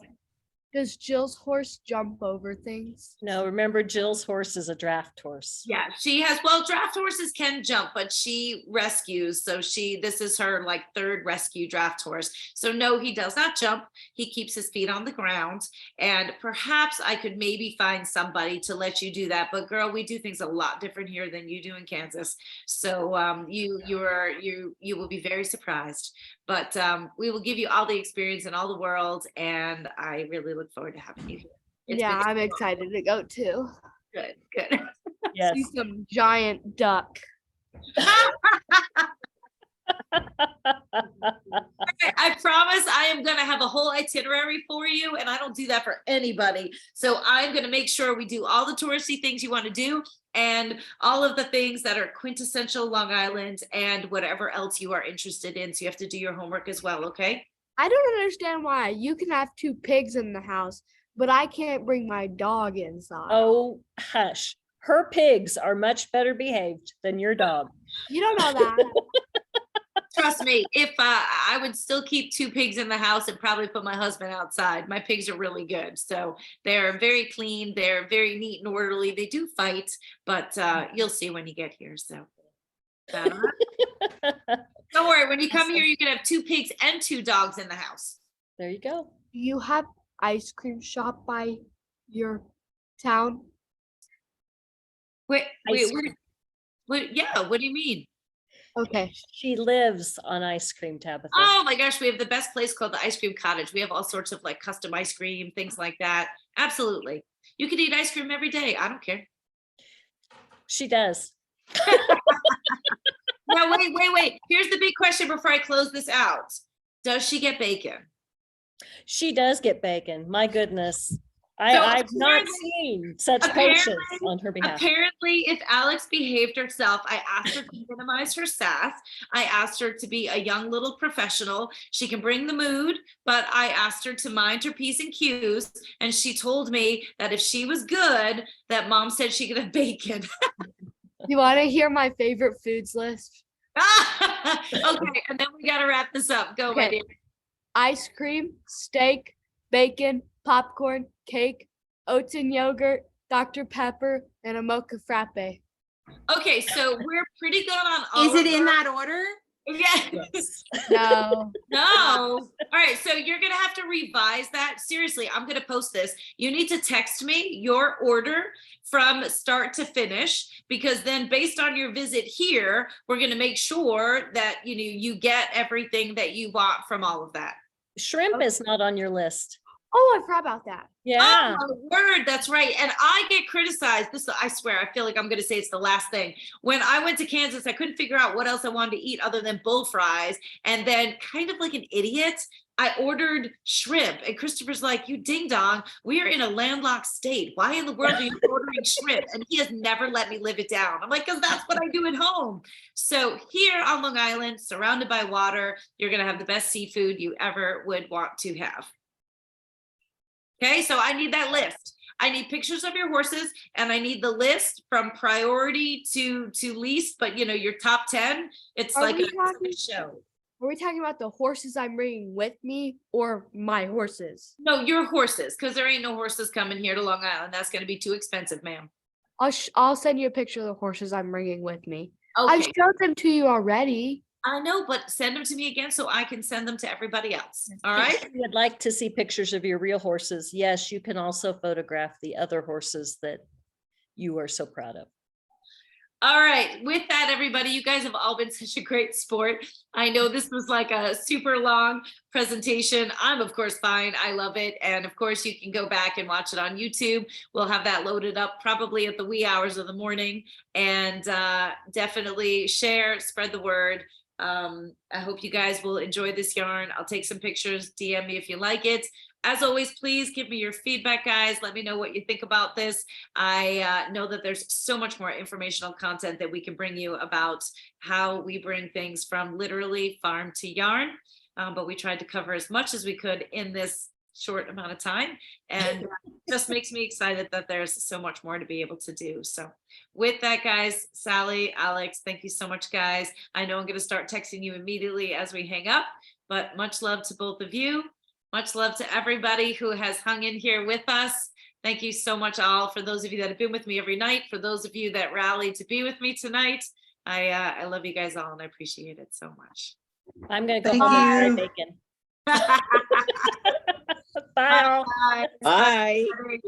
[SPEAKER 3] Does Jill's horse jump over things?
[SPEAKER 2] No, remember Jill's horse is a draft horse.
[SPEAKER 1] Yeah, she has, well, draft horses can jump, but she rescues. So this is her like 3rd rescue draft horse. So no, he does not jump. He keeps his feet on the ground. And perhaps I could maybe find somebody to let you do that. But girl, we do things a lot different here than you do in Kansas. So you will be very surprised. But we will give you all the experience in all the world. And I really look forward to having you here. It's
[SPEAKER 3] Yeah,
[SPEAKER 1] been
[SPEAKER 3] I'm excited to go too.
[SPEAKER 1] good, good.
[SPEAKER 2] Yes.
[SPEAKER 3] See some giant duck.
[SPEAKER 1] I promise I am gonna have a whole itinerary for you, and I don't do that for anybody. So I'm gonna make sure we do all the touristy things you want to do and all of the things that are quintessential Long Island and whatever else you are interested in. So you have to do your homework as well, okay?
[SPEAKER 3] I don't understand why you can have 2 pigs in the house, but I can't bring my dog inside.
[SPEAKER 2] Oh, hush. Her pigs are much better behaved than your dog.
[SPEAKER 3] You don't know that.
[SPEAKER 1] Trust me, if I would still keep 2 pigs in the house and probably put my husband outside. My pigs are really good. So they're very clean. They're very neat and orderly. They do fight, but you'll see when you get here. So don't worry. When you come here, you can have 2 pigs and 2 dogs in the house.
[SPEAKER 2] There you go.
[SPEAKER 3] Do you have ice cream shop by your town?
[SPEAKER 1] Wait,
[SPEAKER 2] Ice
[SPEAKER 1] yeah, what do you mean?
[SPEAKER 3] Okay.
[SPEAKER 2] She lives on ice cream, Tabitha.
[SPEAKER 1] Oh my gosh, we have the best place called the Ice Cream Cottage. We have all sorts of like custom ice cream, things like that. Absolutely. You can eat ice cream every day. I don't care.
[SPEAKER 2] She does.
[SPEAKER 1] Now, wait. Here's the big question before I close this out. Does she get bacon?
[SPEAKER 2] She does get bacon. My goodness.
[SPEAKER 1] So
[SPEAKER 2] I've not
[SPEAKER 1] apparently-
[SPEAKER 2] seen such
[SPEAKER 1] apparently-
[SPEAKER 2] patience on her behalf.
[SPEAKER 1] Apparently, if Alex behaved herself, I asked her to minimize her sass. I asked her to be a young little professional. She can bring the mood, but I asked her to mind her P's and Q's. And she told me that if she was good, that mom said she could have bacon.
[SPEAKER 3] You want to hear my favorite foods list?
[SPEAKER 1] Okay, and then we got to wrap this up. Go, my
[SPEAKER 3] Okay.
[SPEAKER 1] dear.
[SPEAKER 3] Ice cream, steak, bacon, popcorn, cake, oats and yogurt, Dr. Pepper, and a mocha frappe.
[SPEAKER 1] Okay, so we're pretty good on all
[SPEAKER 6] Is it
[SPEAKER 1] of
[SPEAKER 6] in
[SPEAKER 1] our-
[SPEAKER 6] that order?
[SPEAKER 1] Yes.
[SPEAKER 3] No.
[SPEAKER 1] No. All right. So you're going to have to revise that. Seriously, I'm going to post this. You need to text me your order from start to finish, because then based on your visit here, we're going to make sure that, you get everything that you want from all of that.
[SPEAKER 2] Shrimp is not on your list.
[SPEAKER 3] Oh, I forgot about that.
[SPEAKER 2] Yeah.
[SPEAKER 1] Oh, my word, that's right. And I get criticized. This, I swear, I feel like I'm going to say it's the last thing. When I went to Kansas, I couldn't figure out what else I wanted to eat other than bull fries. And then, kind of like an idiot, I ordered shrimp. And Christopher's like, "You ding dong, we are in a landlocked state. Why in the world are you ordering shrimp?" And he has never let me live it down. I'm like, because that's what I do at home. So here on Long Island, surrounded by water, you're going to have the best seafood you ever would want to have. Okay, so I need that list. I need pictures of your horses, and I need the list from priority to least, but your top 10. It's
[SPEAKER 3] Are
[SPEAKER 1] like
[SPEAKER 3] we
[SPEAKER 1] a
[SPEAKER 3] talking-
[SPEAKER 1] show.
[SPEAKER 3] Are we talking about the horses I'm bringing with me or my horses?
[SPEAKER 1] No, your horses, because there ain't no horses coming here to Long Island. That's going to be too expensive, ma'am.
[SPEAKER 3] I'll send you a picture of the horses I'm bringing with me. I've
[SPEAKER 1] Okay,
[SPEAKER 3] showed them to you already.
[SPEAKER 1] I know, but send them to me again so I can send them to everybody else. All
[SPEAKER 2] If
[SPEAKER 1] right?
[SPEAKER 2] you would like to see pictures of your real horses, yes, you can also photograph the other horses that you are so proud of.
[SPEAKER 1] All right. With that, everybody, you guys have all been such a great sport. I know this was like a super long presentation. I'm, of course, fine. I love it. And of course, you can go back and watch it on YouTube. We'll have that loaded up probably at the wee hours of the morning. And definitely share, spread the word. I hope you guys will enjoy this yarn. I'll take some pictures, DM me if you like it. As always, please give me your feedback, guys. Let me know what you think about this. I know that there's so much more informational content that we can bring you about how we bring things from literally farm to yarn. But we tried to cover as much as we could in this short amount of time, and just makes me excited that there's so much more to be able to do. So with that, guys, Sally, Alex, thank you so much, guys. I know I'm going to start texting you immediately as we hang up, but much love to both of you. Much love to everybody who has hung in here with us. Thank you so much, all. For those of you that have been with me every night, for those of you that rallied to be with me tonight, I love you guys all, and I appreciate it so much.
[SPEAKER 2] I'm gonna go
[SPEAKER 8] Thank
[SPEAKER 2] home and
[SPEAKER 8] you.
[SPEAKER 2] fry bacon. Bye all.
[SPEAKER 1] Bye.
[SPEAKER 6] Bye.